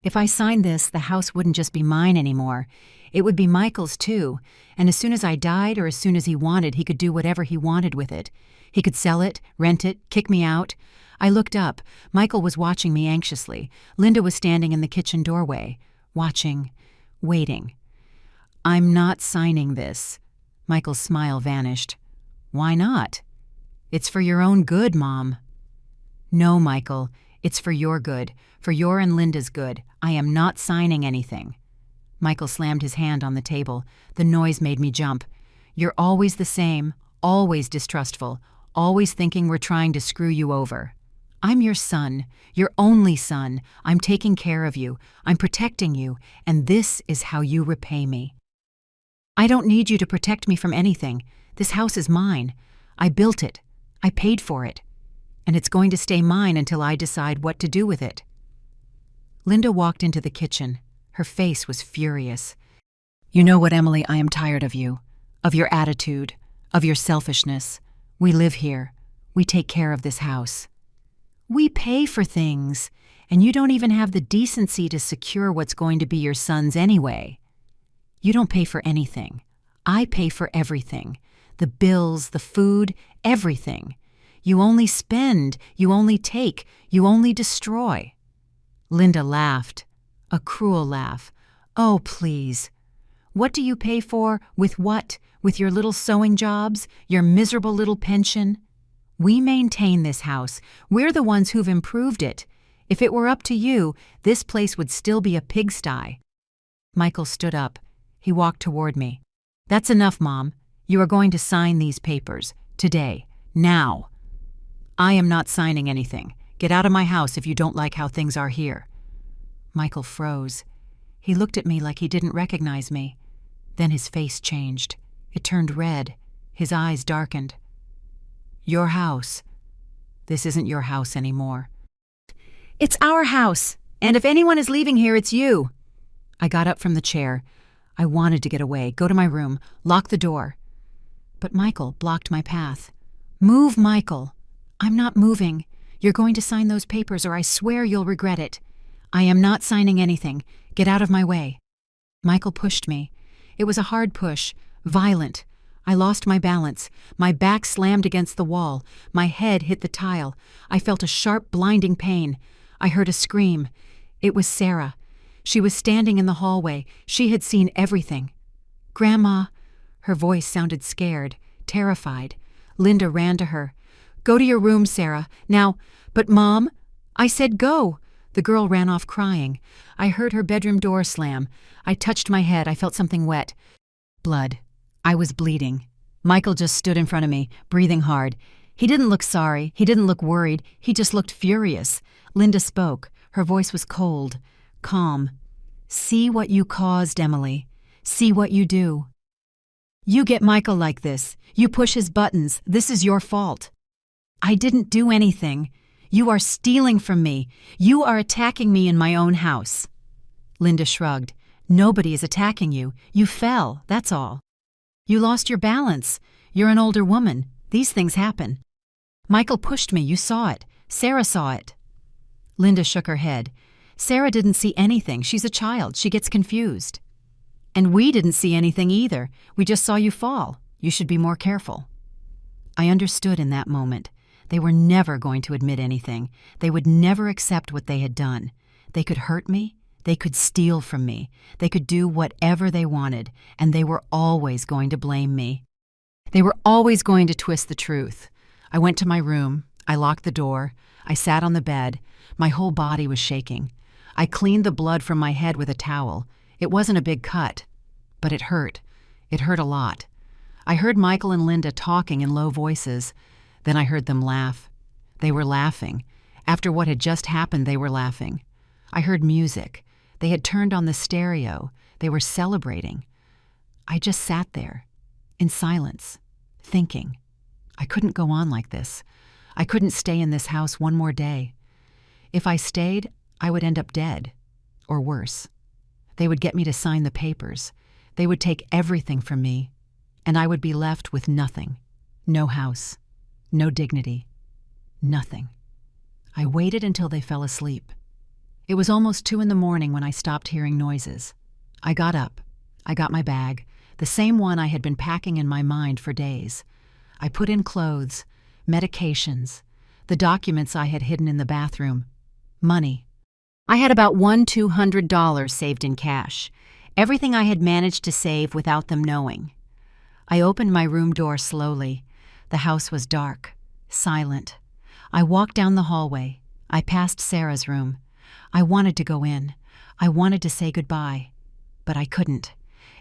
If I signed this, the house wouldn't just be mine anymore. It would be Michael's too, and as soon as I died or as soon as he wanted, he could do whatever he wanted with it. He could sell it, rent it, kick me out. I looked up. Michael was watching me anxiously. Linda was standing in the kitchen doorway, watching, waiting. "I'm not signing this." Michael's smile vanished. "Why not?" "It's for your own good, Mom." "No, Michael. It's for your good, for your and Linda's good. I am not signing anything." Michael slammed his hand on the table. The noise made me jump. "You're always the same, always distrustful, always thinking we're trying to screw you over. I'm your son, your only son. I'm taking care of you. I'm protecting you, and this is how you repay me." "I don't need you to protect me from anything. This house is mine. I built it. I paid for it. And it's going to stay mine until I decide what to do with it." Linda walked into the kitchen. Her face was furious. "You know what, Emily, I am tired of you, of your attitude, of your selfishness. We live here. We take care of this house. We pay for things, and you don't even have the decency to secure what's going to be your son's anyway. You don't pay for anything. I pay for everything. The bills, the food, everything. You only spend, you only take, you only destroy." Linda laughed, a cruel laugh. "Oh, please. What do you pay for? With what? With your little sewing jobs? Your miserable little pension? We maintain this house. We're the ones who've improved it. If it were up to you, this place would still be a pigsty." Michael stood up. He walked toward me. "That's enough, Mom. You are going to sign these papers. Today. Now." "I am not signing anything. Get out of my house if you don't like how things are here." Michael froze. He looked at me like he didn't recognize me. Then his face changed. It turned red. His eyes darkened. "Your house. This isn't your house anymore." "It's our house, and if anyone is leaving here, it's you." I got up from the chair. I wanted to get away, go to my room, lock the door. But Michael blocked my path. "Move, Michael." "I'm not moving. You're going to sign those papers or I swear you'll regret it." "I am not signing anything. Get out of my way." Michael pushed me. It was a hard push, violent. I lost my balance. My back slammed against the wall. My head hit the tile. I felt a sharp, blinding pain. I heard a scream. It was Sarah. She was standing in the hallway. She had seen everything. "Grandma." Her voice sounded scared, terrified. Linda ran to her. "Go to your room, Sarah. Now." "But Mom." "I said go." The girl ran off crying. I heard her bedroom door slam. I touched my head. I felt something wet. Blood. I was bleeding. Michael just stood in front of me, breathing hard. He didn't look sorry. He didn't look worried. He just looked furious. Linda spoke. Her voice was cold, calm. "See what you caused, Emily. See what you do. You get Michael like this. You push his buttons. This is your fault." "I didn't do anything. You are stealing from me. You are attacking me in my own house." Linda shrugged. "Nobody is attacking you. You fell, that's all. You lost your balance. You're an older woman. These things happen. Michael pushed me. You saw it. Sarah saw it." Linda shook her head. "Sarah didn't see anything. She's a child. She gets confused." "And we didn't see anything either. We just saw you fall. You should be more careful." I understood in that moment. They were never going to admit anything. They would never accept what they had done. They could hurt me. They could steal from me. They could do whatever they wanted, and they were always going to blame me. They were always going to twist the truth. I went to my room. I locked the door. I sat on the bed. My whole body was shaking. I cleaned the blood from my head with a towel. It wasn't a big cut, but it hurt. It hurt a lot. I heard Michael and Linda talking in low voices. Then I heard them laugh. They were laughing. After what had just happened, they were laughing. I heard music. They had turned on the stereo. They were celebrating. I just sat there, in silence, thinking. I couldn't go on like this. I couldn't stay in this house one more day. If I stayed, I would end up dead, or worse. They would get me to sign the papers. They would take everything from me, and I would be left with nothing. No house. No dignity. Nothing. I waited until they fell asleep. It was almost 2 in the morning when I stopped hearing noises. I got up. I got my bag, the same one I had been packing in my mind for days. I put in clothes, medications, the documents I had hidden in the bathroom, money. I had about $200 saved in cash, everything I had managed to save without them knowing. I opened my room door slowly. The house was dark, silent. I walked down the hallway. I passed Sarah's room. I wanted to go in. I wanted to say goodbye. But I couldn't.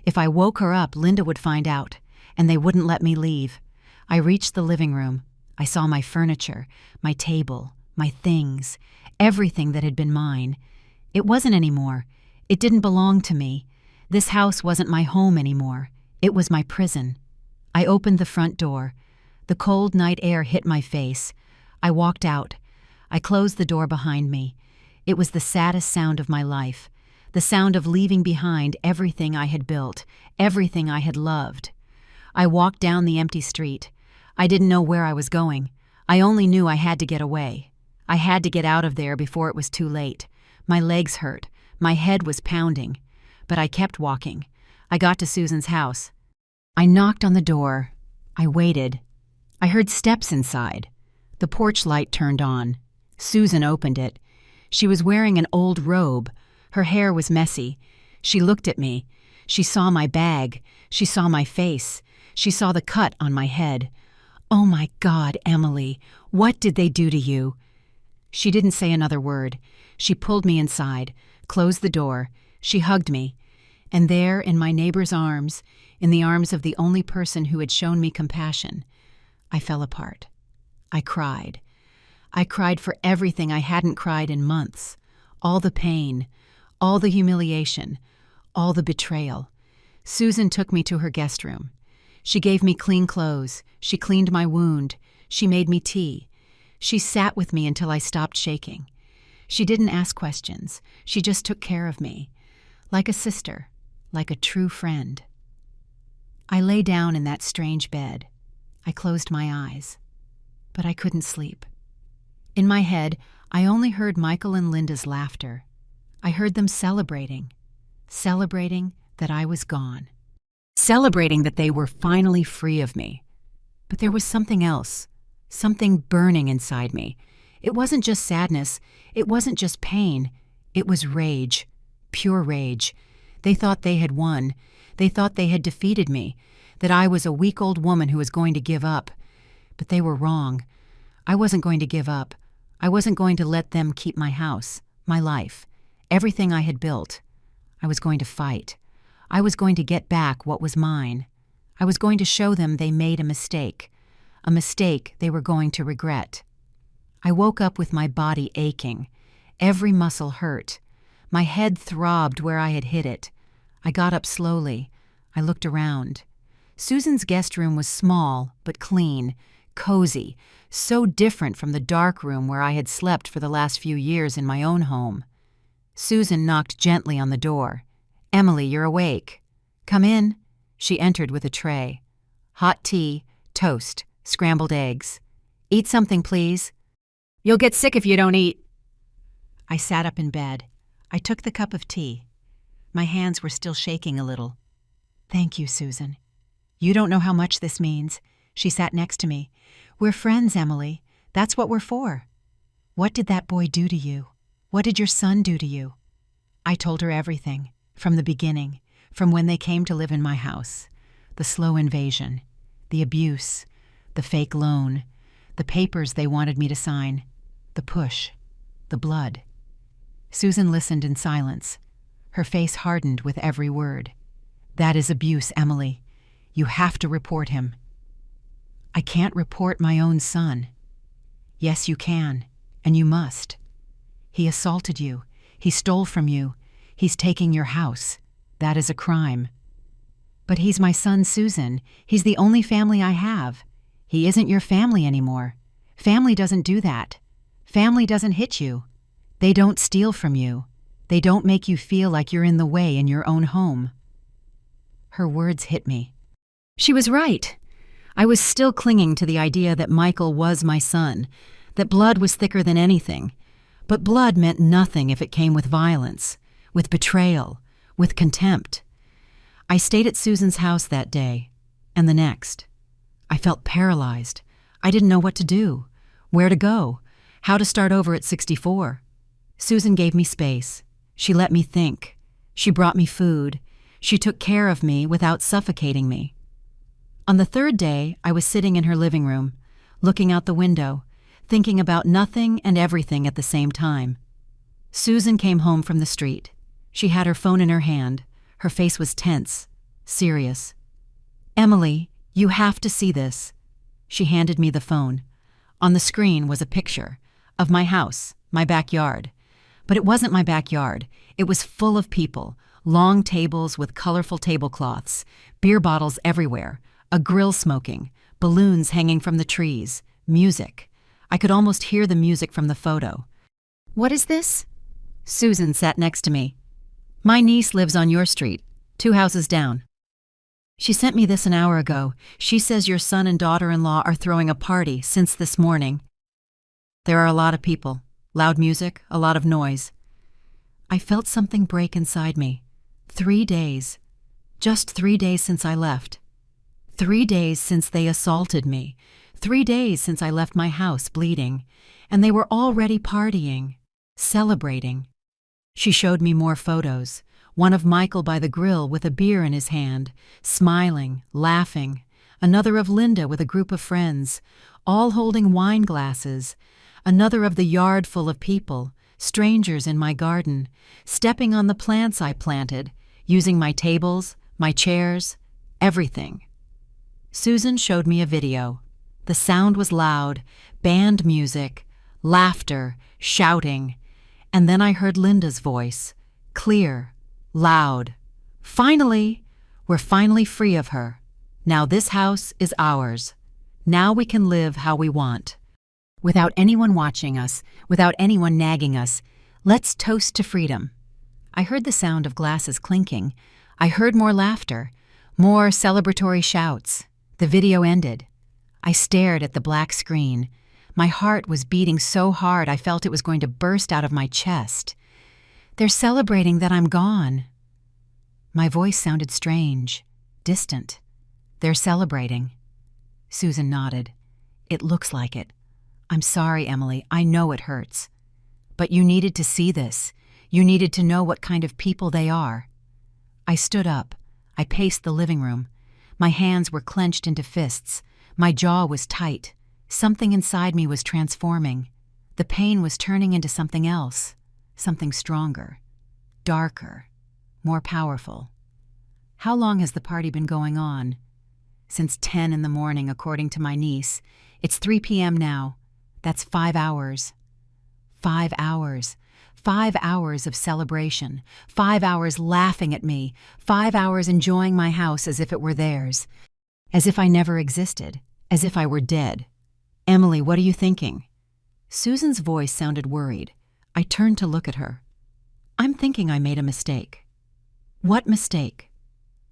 If I woke her up, Linda would find out, and they wouldn't let me leave. I reached the living room. I saw my furniture, my table, my things, everything that had been mine. It wasn't anymore. It didn't belong to me. This house wasn't my home anymore. It was my prison. I opened the front door. The cold night air hit my face. I walked out. I closed the door behind me. It was the saddest sound of my life, the sound of leaving behind everything I had built, everything I had loved. I walked down the empty street. I didn't know where I was going. I only knew I had to get away. I had to get out of there before it was too late. My legs hurt. My head was pounding. But I kept walking. I got to Susan's house. I knocked on the door. I waited. I heard steps inside. The porch light turned on. Susan opened it. She was wearing an old robe. Her hair was messy. She looked at me. She saw my bag. She saw my face. She saw the cut on my head. "Oh my God, Emily, what did they do to you?" She didn't say another word. She pulled me inside, closed the door. She hugged me. And there, in my neighbor's arms, in the arms of the only person who had shown me compassion, I fell apart. I cried. I cried for everything I hadn't cried in months. All the pain, all the humiliation, all the betrayal. Susan took me to her guest room. She gave me clean clothes. She cleaned my wound. She made me tea. She sat with me until I stopped shaking. She didn't ask questions. She just took care of me. Like a sister, like a true friend. I lay down in that strange bed. I closed my eyes. But I couldn't sleep. In my head, I only heard Michael and Linda's laughter. I heard them celebrating that I was gone. Celebrating that they were finally free of me. But there was something else, something burning inside me. It wasn't just sadness, it wasn't just pain, it was rage, pure rage. They thought they had won. They thought they had defeated me, that I was a weak old woman who was going to give up. But they were wrong. I wasn't going to give up. I wasn't going to let them keep my house, my life, everything I had built. I was going to fight. I was going to get back what was mine. I was going to show them they made a mistake they were going to regret. I woke up with my body aching. Every muscle hurt. My head throbbed where I had hit it. I got up slowly. I looked around. Susan's guest room was small, but clean, cozy, so different from the dark room where I had slept for the last few years in my own home. Susan knocked gently on the door. "Emily, you're awake. Come in." She entered with a tray. Hot tea, toast, scrambled eggs. "Eat something, please." "You'll get sick if you don't eat." I sat up in bed. I took the cup of tea. My hands were still shaking a little. "Thank you, Susan. You don't know how much this means." She sat next to me. "We're friends, Emily. That's what we're for." "What did that boy do to you? What did your son do to you?" I told her everything, from the beginning, from when they came to live in my house. The slow invasion, the abuse, the fake loan, the papers they wanted me to sign, the push, the blood. Susan listened in silence. Her face hardened with every word. "That is abuse, Emily. You have to report him." "I can't report my own son." "Yes, you can, and you must. He assaulted you. He stole from you. He's taking your house. That is a crime." "But he's my son, Susan. He's the only family I have. He isn't your family anymore. Family doesn't do that. Family doesn't hit you. They don't steal from you. They don't make you feel like you're in the way in your own home." Her words hit me. She was right. I was still clinging to the idea that Michael was my son, that blood was thicker than anything. But blood meant nothing if it came with violence, with betrayal, with contempt. I stayed at Susan's house that day, and the next. I felt paralyzed. I didn't know what to do, where to go, how to start over at 64. Susan gave me space. She let me think. She brought me food. She took care of me without suffocating me. On the third day, I was sitting in her living room, looking out the window, thinking about nothing and everything at the same time. Susan came home from the street. She had her phone in her hand. Her face was tense, serious. "Emily, you have to see this." She handed me the phone. On the screen was a picture of my house, my backyard. But it wasn't my backyard. It was full of people, long tables with colorful tablecloths, beer bottles everywhere, a grill smoking, balloons hanging from the trees, music. I could almost hear the music from the photo. "What is this?" Susan sat next to me. "My niece lives on your street, 2 houses down. She sent me this an hour ago. She says your son and daughter-in-law are throwing a party since this morning. There are a lot of people, loud music, a lot of noise." I felt something break inside me. 3 days. Just 3 days since I left. 3 days since they assaulted me. 3 days since I left my house bleeding. And they were already partying, celebrating. She showed me more photos. One of Michael by the grill with a beer in his hand, smiling, laughing. Another of Linda with a group of friends, all holding wine glasses. Another of the yard full of people, strangers in my garden, stepping on the plants I planted, using my tables, my chairs, everything. Susan showed me a video. The sound was loud, band music, laughter, shouting. And then I heard Linda's voice, clear, loud. "Finally! We're finally free of her. Now this house is ours. Now we can live how we want. Without anyone watching us, without anyone nagging us, let's toast to freedom." I heard the sound of glasses clinking. I heard more laughter, more celebratory shouts. The video ended. I stared at the black screen. My heart was beating so hard I felt it was going to burst out of my chest. "They're celebrating that I'm gone." My voice sounded strange, distant. "They're celebrating." Susan nodded. "It looks like it. I'm sorry, Emily. I know it hurts. But you needed to see this. You needed to know what kind of people they are." I stood up. I paced the living room. My hands were clenched into fists. My jaw was tight. Something inside me was transforming. The pain was turning into something else, something stronger, darker, more powerful. How long has the party been going on? Since 10 in the morning, according to my niece. It's 3 p.m. now. That's 5 hours. 5 hours. 5 hours of celebration. 5 hours laughing at me. 5 hours enjoying my house as if it were theirs. As if I never existed. As if I were dead. "Emily, what are you thinking?" Susan's voice sounded worried. I turned to look at her. "I'm thinking I made a mistake." "What mistake?"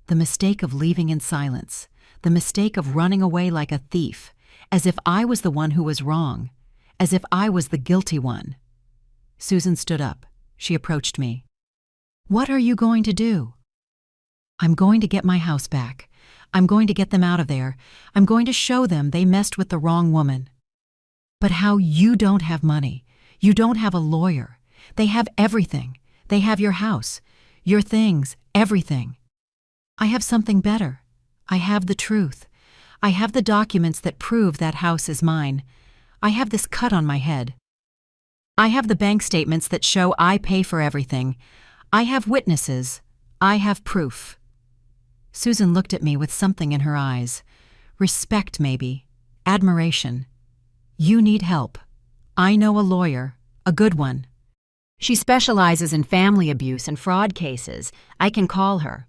"The mistake of leaving in silence. The mistake of running away like a thief, as if I was the one who was wrong, as if I was the guilty one." Susan stood up. She approached me. "What are you going to do?" "I'm going to get my house back. I'm going to get them out of there. I'm going to show them they messed with the wrong woman." "But how? You don't have money. You don't have a lawyer. They have everything. They have your house, your things, everything." "I have something better. I have the truth. I have the documents that prove that house is mine. I have this cut on my head. I have the bank statements that show I pay for everything. I have witnesses. I have proof." Susan looked at me with something in her eyes. Respect, maybe. Admiration. "You need help. I know a lawyer, a good one. She specializes in family abuse and fraud cases. I can call her."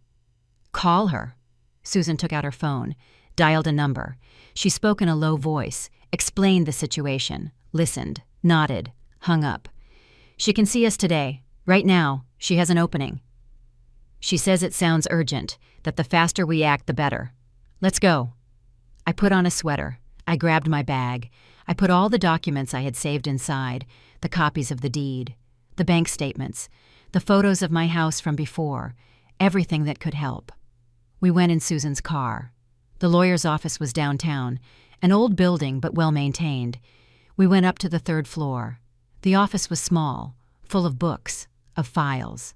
"Call her." Susan took out her phone, dialed a number. She spoke in a low voice, explained the situation, listened, nodded, hung up. "She can see us today. Right now, she has an opening. She says it sounds urgent, that the faster we act, the better. Let's go." I put on a sweater. I grabbed my bag. I put all the documents I had saved inside, the copies of the deed, the bank statements, the photos of my house from before, everything that could help. We went in Susan's car. The lawyer's office was downtown, an old building but well-maintained. We went up to the 3rd floor. The office was small, full of books, of files.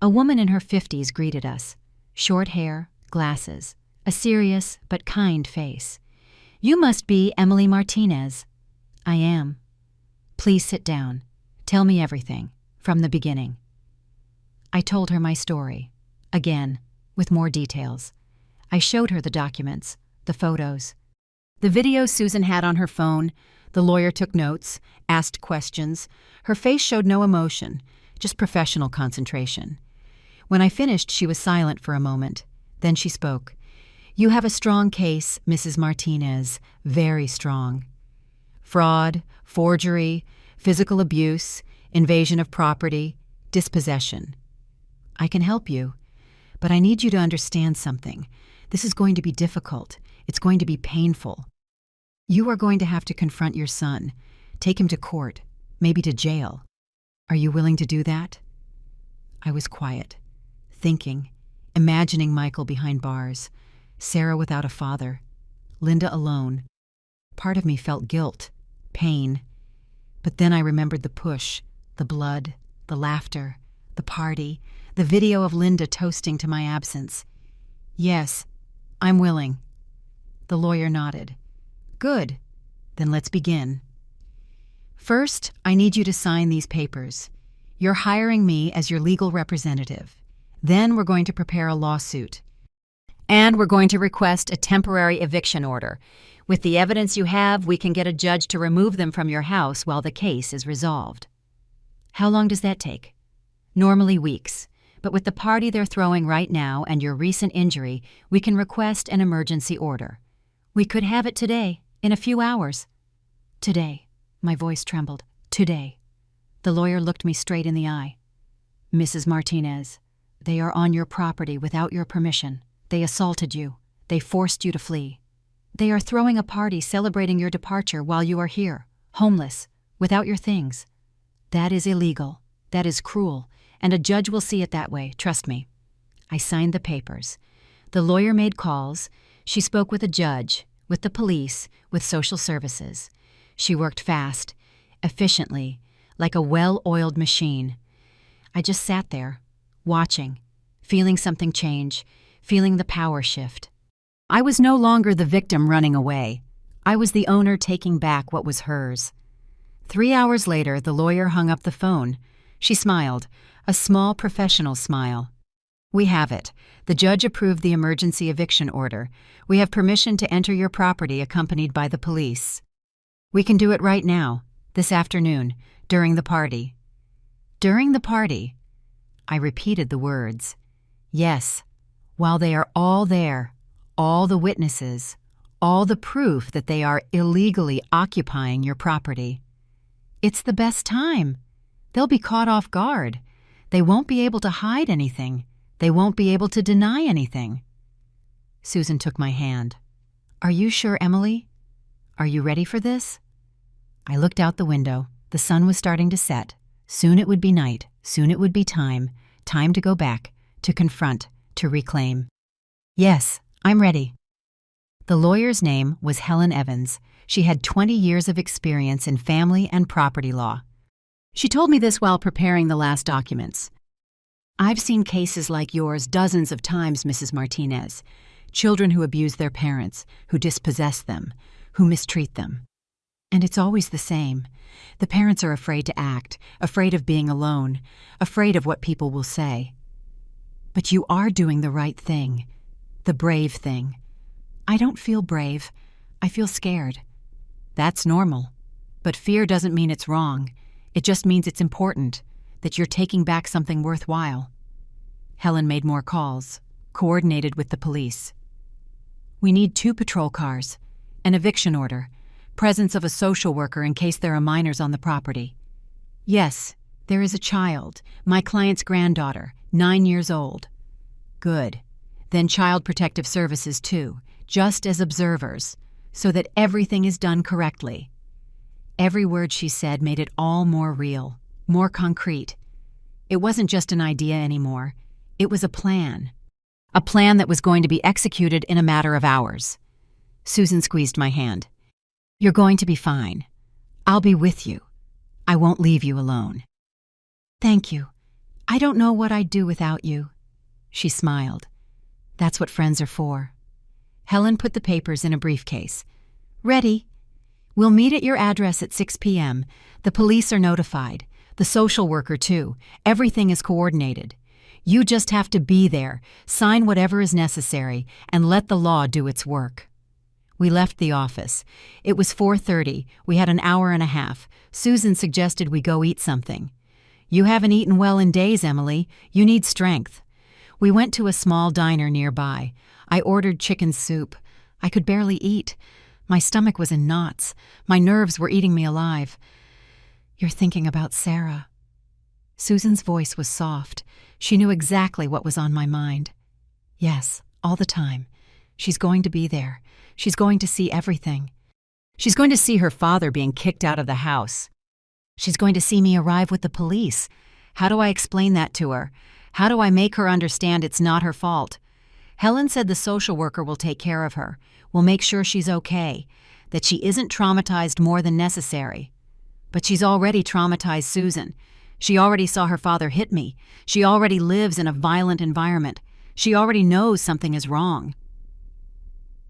A woman in her 50s greeted us. Short hair, glasses, a serious but kind face. "You must be Emily Martinez." "I am." "Please sit down. Tell me everything, from the beginning." I told her my story, again, with more details. I showed her the documents, the photos, the videos Susan had on her phone. The lawyer took notes, asked questions. Her face showed no emotion, just professional concentration. When I finished, she was silent for a moment. Then she spoke. "You have a strong case, Mrs. Martinez, very strong. Fraud, forgery, physical abuse, invasion of property, dispossession. I can help you, but I need you to understand something. This is going to be difficult. It's going to be painful. You are going to have to confront your son, take him to court, maybe to jail. Are you willing to do that?" I was quiet, thinking, imagining Michael behind bars, Sarah without a father, Linda alone. Part of me felt guilt, pain. But then I remembered the push, the blood, the laughter, the party, the video of Linda toasting to my absence. "Yes, I'm willing." The lawyer nodded. "Good. Then let's begin. First, I need you to sign these papers. You're hiring me as your legal representative. Then we're going to prepare a lawsuit. And we're going to request a temporary eviction order. With the evidence you have, we can get a judge to remove them from your house while the case is resolved." "How long does that take?" "Normally weeks. But with the party they're throwing right now and your recent injury, we can request an emergency order. We could have it today, in a few hours." "Today." My voice trembled. "Today." The lawyer looked me straight in the eye. "Mrs. Martinez, they are on your property without your permission. They assaulted you. They forced you to flee. They are throwing a party celebrating your departure while you are here, homeless, without your things. That is illegal. That is cruel, and a judge will see it that way, trust me." I signed the papers. The lawyer made calls. She spoke with a judge, with the police, with social services. She worked fast, efficiently, like a well-oiled machine. I just sat there, watching, feeling something change, feeling the power shift. I was no longer the victim running away. I was the owner taking back what was hers. 3 hours later, the lawyer hung up the phone. She smiled, a small professional smile. "We have it. The judge approved the emergency eviction order. We have permission to enter your property accompanied by the police. We can do it right now, this afternoon, during the party." "During the party?" I repeated the words. "Yes, while they are all there, all the witnesses, all the proof that they are illegally occupying your property. It's the best time. They'll be caught off guard. They won't be able to hide anything. They won't be able to deny anything." Susan took my hand. "Are you sure, Emily? Are you ready for this?" I looked out the window. The sun was starting to set. Soon it would be night. Soon it would be time to go back, to confront, to reclaim. "Yes, I'm ready." The lawyer's name was Helen Evans. She had 20 years of experience in family and property law. She told me this while preparing the last documents. "I've seen cases like yours dozens of times, Mrs. Martinez. Children who abuse their parents, who dispossess them, who mistreat them. And it's always the same. The parents are afraid to act, afraid of being alone, afraid of what people will say. But you are doing the right thing, the brave thing. I don't feel brave. I feel scared. That's normal. But fear doesn't mean it's wrong. It just means it's important, that you're taking back something worthwhile." Helen made more calls, coordinated with the police. "We need 2 patrol cars, an eviction order, presence of a social worker in case there are minors on the property. Yes, there is a child, my client's granddaughter, 9 years old." "Good. Then Child Protective Services too, just as observers. so that everything is done correctly." Every word she said made it all more real, more concrete. It wasn't just an idea anymore. It was a plan. A plan that was going to be executed in a matter of hours. Susan squeezed my hand. "You're going to be fine. I'll be with you. I won't leave you alone." "Thank you. I don't know what I'd do without you." She smiled. "That's what friends are for." Helen put the papers in a briefcase. "Ready? We'll meet at your address at 6 p.m. The police are notified. The social worker, too. Everything is coordinated. You just have to be there, sign whatever is necessary, and let the law do its work." We left the office. It was 4:30. We had an hour and a half. Susan suggested we go eat something. "You haven't eaten well in days, Emily. You need strength." We went to a small diner nearby. I ordered chicken soup. I could barely eat. My stomach was in knots. My nerves were eating me alive. "You're thinking about Sarah." Susan's voice was soft. She knew exactly what was on my mind. "Yes, all the time. She's going to be there. She's going to see everything. She's going to see her father being kicked out of the house. She's going to see me arrive with the police. How do I explain that to her? How do I make her understand it's not her fault? Helen said the social worker will take care of her, will make sure she's okay, that she isn't traumatized more than necessary. But she's already traumatized Susan. She already saw her father hit me. She already lives in a violent environment. She already knows something is wrong."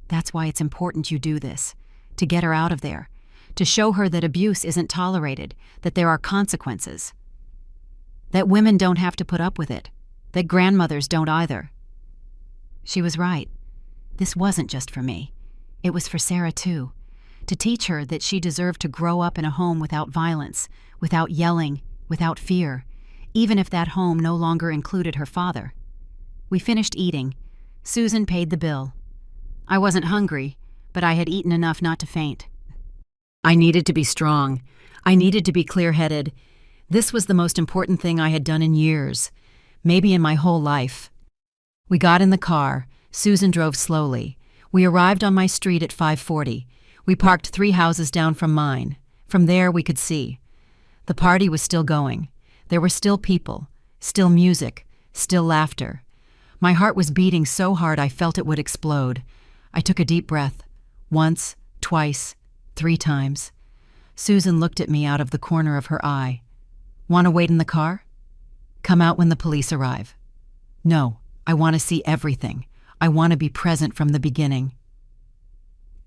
"That's why it's important you do this, to get her out of there, to show her that abuse isn't tolerated, that there are consequences. That women don't have to put up with it, that grandmothers don't either." She was right. This wasn't just for me. It was for Sarah, too. To teach her that she deserved to grow up in a home without violence, without yelling, without fear, even if that home no longer included her father. We finished eating. Susan paid the bill. I wasn't hungry, but I had eaten enough not to faint. I needed to be strong. I needed to be clear-headed. This was the most important thing I had done in years, maybe in my whole life. We got in the car. Susan drove slowly. We arrived on my street at 5:40. We parked 3 houses down from mine. From there we could see. The party was still going. There were still people, still music, still laughter. My heart was beating so hard I felt it would explode. I took a deep breath. Once, twice, 3 times. Susan looked at me out of the corner of her eye. "Want to wait in the car? Come out when the police arrive." "No, I want to see everything. I want to be present from the beginning."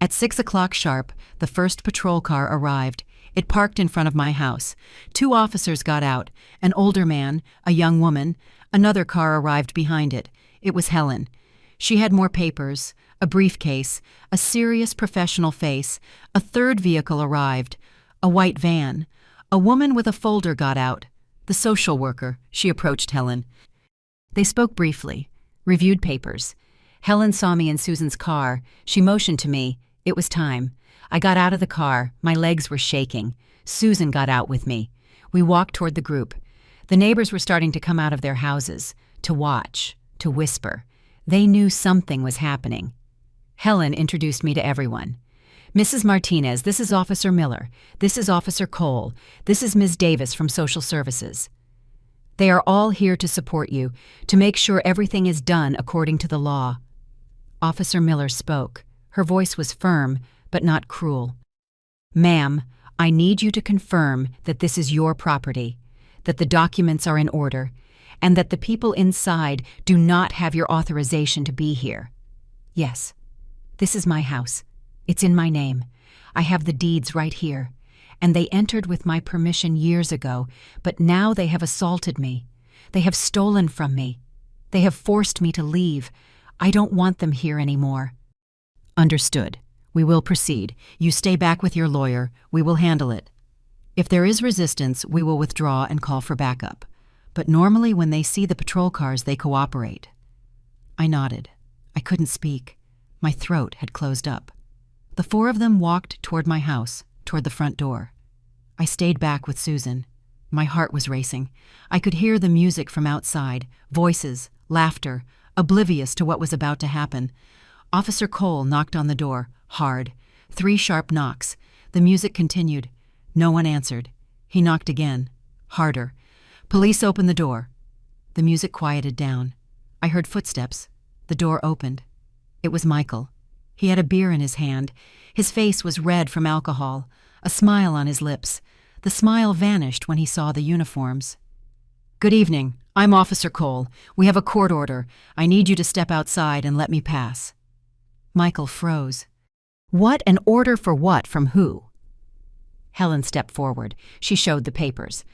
At 6 o'clock sharp, the first patrol car arrived. It parked in front of my house. 2 officers got out, an older man, a young woman. Another car arrived behind it. It was Helen. She had more papers, a briefcase, a serious professional face. A third vehicle arrived, a white van. A woman with a folder got out. The social worker. She approached Helen. They spoke briefly, reviewed papers. Helen saw me in Susan's car. She motioned to me. It was time. I got out of the car. My legs were shaking. Susan got out with me. We walked toward the group. The neighbors were starting to come out of their houses, to watch, to whisper. They knew something was happening. Helen introduced me to everyone. "Mrs. Martinez, this is Officer Miller. This is Officer Cole. This is Ms. Davis from Social Services. They are all here to support you, to make sure everything is done according to the law." Officer Miller spoke. Her voice was firm, but not cruel. "Ma'am, I need you to confirm that this is your property, that the documents are in order, and that the people inside do not have your authorization to be here. Yes, this is my house. It's in my name. I have the deeds right here, and they entered with my permission years ago, but now they have assaulted me. They have stolen from me. They have forced me to leave. I don't want them here anymore." "Understood. We will proceed. You stay back with your lawyer. We will handle it. If there is resistance, we will withdraw and call for backup. But normally when they see the patrol cars, they cooperate." I nodded. I couldn't speak. My throat had closed up. The 4 of them walked toward my house, toward the front door. I stayed back with Susan. My heart was racing. I could hear the music from outside, voices, laughter, oblivious to what was about to happen. Officer Cole knocked on the door, hard. 3 sharp knocks. The music continued. No one answered. He knocked again. Harder. Police opened the door. The music quieted down. I heard footsteps. The door opened. It was Michael. He had a beer in his hand. His face was red from alcohol, a smile on his lips. The smile vanished when he saw the uniforms. "Good evening. I'm Officer Cole. We have a court order. I need you to step outside and let me pass." Michael froze. "What? An order for what? From who?" Helen stepped forward. She showed the papers.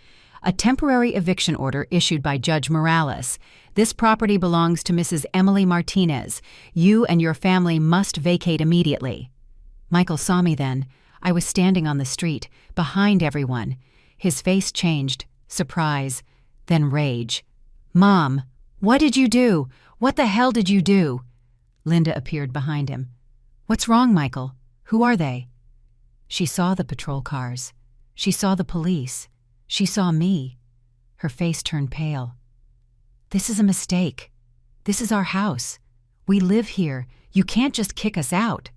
"A temporary eviction order issued by Judge Morales. This property belongs to Mrs. Emily Martinez. You and your family must vacate immediately." Michael saw me then. I was standing on the street, behind everyone. His face changed, surprise, then rage. "Mom, what did you do? What the hell did you do?" Linda appeared behind him. "What's wrong, Michael? Who are they?" She saw the patrol cars. She saw the police. She saw me. Her face turned pale. "This is a mistake. This is our house. We live here. You can't just kick us out."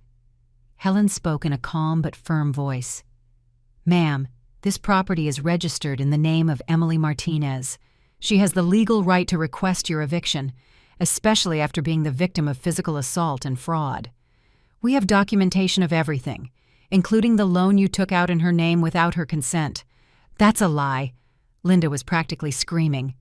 Helen spoke in a calm but firm voice. "Ma'am, this property is registered in the name of Emily Martinez. She has the legal right to request your eviction, especially after being the victim of physical assault and fraud. We have documentation of everything, including the loan you took out in her name without her consent." "That's a lie." Linda was practically screaming.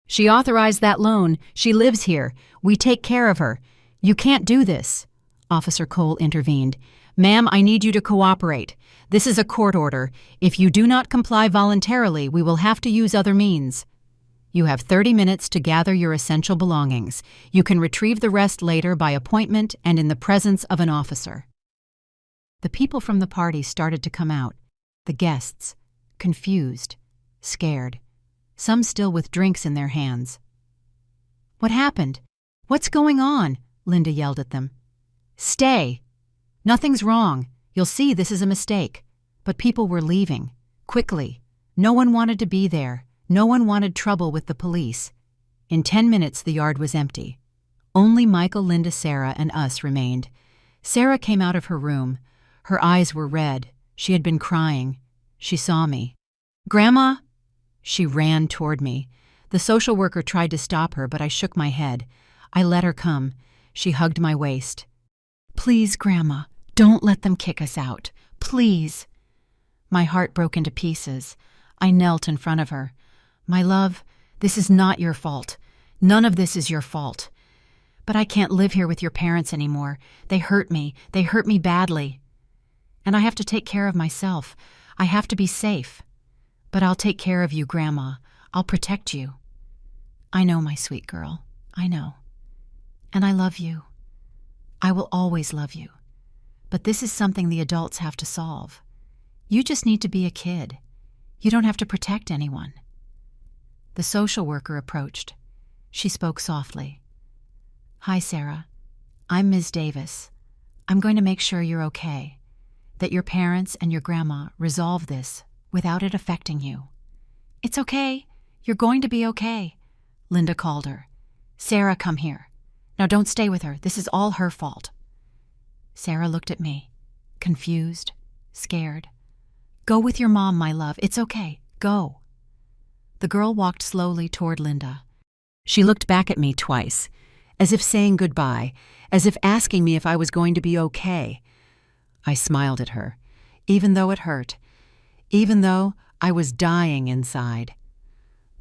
"She authorized that loan. She lives here. We take care of her. You can't do this." Officer Cole intervened. "Ma'am, I need you to cooperate. This is a court order. If you do not comply voluntarily, we will have to use other means. You have 30 minutes to gather your essential belongings. You can retrieve the rest later by appointment and in the presence of an officer." The people from the party started to come out. The guests, confused, scared, some still with drinks in their hands. "What happened? What's going on?" Linda yelled at them. "Stay! Nothing's wrong. You'll see this is a mistake." But people were leaving, quickly. No one wanted to be there. No one wanted trouble with the police. In 10 minutes, the yard was empty. Only Michael, Linda, Sarah, and us remained. Sarah came out of her room. Her eyes were red. She had been crying. She saw me. "Grandma!" She ran toward me. The social worker tried to stop her, but I shook my head. I let her come. She hugged my waist. "Please, Grandma, don't let them kick us out. Please." My heart broke into pieces. I knelt in front of her. "My love, this is not your fault. None of this is your fault. But I can't live here with your parents anymore. They hurt me. They hurt me badly. And I have to take care of myself. I have to be safe. But I'll take care of you, Grandma. I'll protect you. I know, my sweet girl. I know. And I love you. I will always love you. But this is something the adults have to solve. You just need to be a kid. You don't have to protect anyone." The social worker approached. She spoke softly. "Hi, Sarah. I'm Ms. Davis. I'm going to make sure you're okay, that your parents and your grandma resolve this without it affecting you." "It's okay. You're going to be okay," Linda called her. "Sarah, come here. Now don't stay with her. This is all her fault." Sarah looked at me, confused, scared. "Go with your mom, my love. It's okay. Go." The girl walked slowly toward Linda. She looked back at me twice, as if saying goodbye, as if asking me if I was going to be okay. I smiled at her, even though it hurt, even though I was dying inside.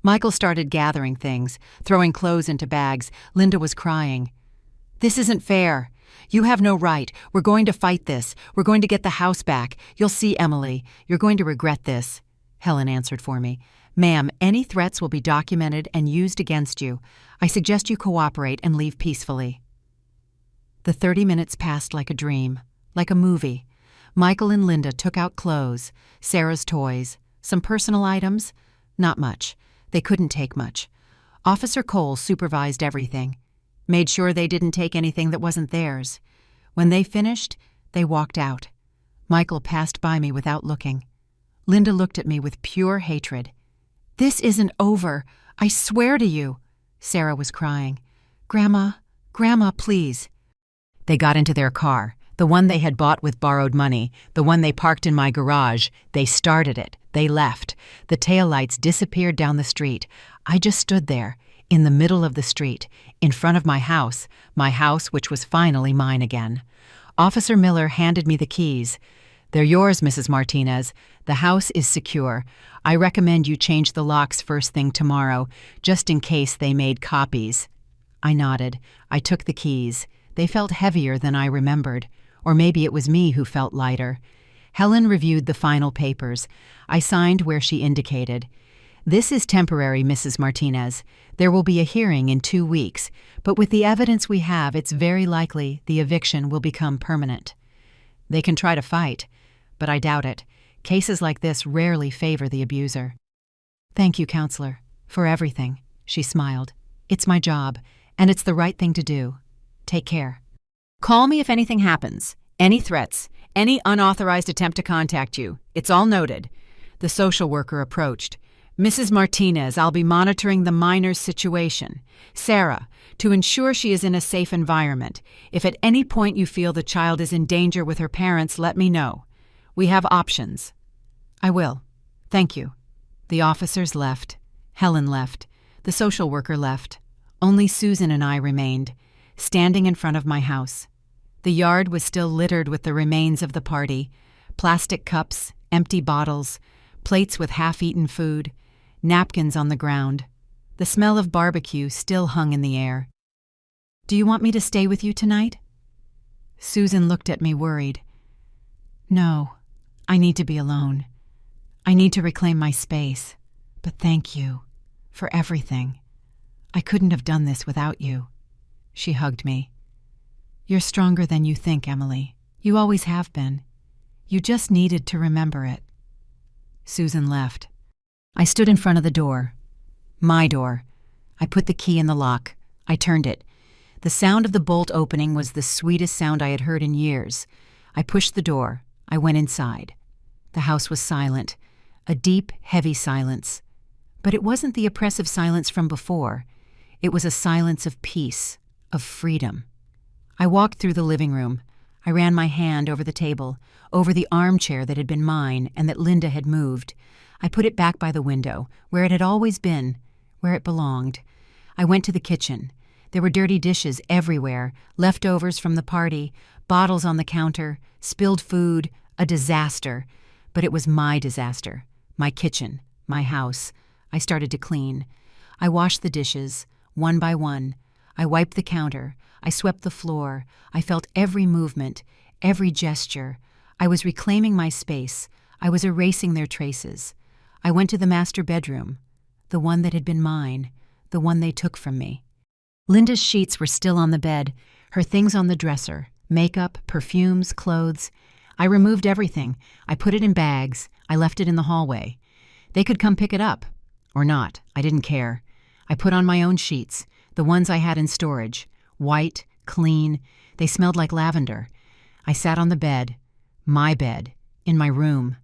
Michael started gathering things, throwing clothes into bags. Linda was crying. "This isn't fair. You have no right. We're going to fight this. We're going to get the house back. You'll see, Emily. You're going to regret this." Helen answered for me. "Ma'am, any threats will be documented and used against you. I suggest you cooperate and leave peacefully." The 30 minutes passed like a dream, like a movie. Michael and Linda took out clothes, Sarah's toys, some personal items. Not much. They couldn't take much. Officer Cole supervised everything, made sure they didn't take anything that wasn't theirs. When they finished, they walked out. Michael passed by me without looking. Linda looked at me with pure hatred. "This isn't over. I swear to you." Sarah was crying. Grandma, please." They got into their car. The one they had bought with borrowed money, the one they parked in my garage. They started it. They left. The taillights disappeared down the street. I just stood there, in the middle of the street, in front of my house which was finally mine again. Officer Miller handed me the keys. "They're yours, Mrs. Martinez. The house is secure. I recommend you change the locks first thing tomorrow, just in case they made copies." I nodded. I took the keys. They felt heavier than I remembered. Or maybe it was me who felt lighter. Helen reviewed the final papers. I signed where she indicated. "This is temporary, Mrs. Martinez. There will be a hearing in 2 weeks, but with the evidence we have, it's very likely the eviction will become permanent." They can try to fight, but I doubt it. Cases like this rarely favor the abuser. "Thank you, counselor, for everything," she smiled. "It's my job, and it's the right thing to do. Take care. Call me if anything happens. Any threats, any unauthorized attempt to contact you. It's all noted." The social worker approached. "Mrs. Martinez, I'll be monitoring the minor's situation. Sarah, to ensure she is in a safe environment. If at any point you feel the child is in danger with her parents, let me know. We have options." "I will. Thank you." The officers left. Helen left. The social worker left. Only Susan and I remained, standing in front of my house. The yard was still littered with the remains of the party: plastic cups, empty bottles, plates with half-eaten food, napkins on the ground. The smell of barbecue still hung in the air. "Do you want me to stay with you tonight?" Susan looked at me worried. "No, I need to be alone. I need to reclaim my space. But thank you for everything. I couldn't have done this without you." She hugged me. "You're stronger than you think, Emily. You always have been. You just needed to remember it." Susan left. I stood in front of the door. My door. I put the key in the lock. I turned it. The sound of the bolt opening was the sweetest sound I had heard in years. I pushed the door. I went inside. The house was silent. A deep, heavy silence. But it wasn't the oppressive silence from before. It was a silence of peace, of freedom. I walked through the living room. I ran my hand over the table, over the armchair that had been mine and that Linda had moved. I put it back by the window, where it had always been, where it belonged. I went to the kitchen. There were dirty dishes everywhere, leftovers from the party, bottles on the counter, spilled food, a disaster. But it was my disaster, my kitchen, my house. I started to clean. I washed the dishes, one by one. I wiped the counter. I swept the floor. I felt every movement, every gesture. I was reclaiming my space. I was erasing their traces. I went to the master bedroom, the one that had been mine, the one they took from me. Linda's sheets were still on the bed, her things on the dresser, makeup, perfumes, clothes. I removed everything. I put it in bags. I left it in the hallway. They could come pick it up. Or not. I didn't care. I put on my own sheets, the ones I had in storage. White, clean. They smelled like lavender. I sat on the bed, my bed, in my room.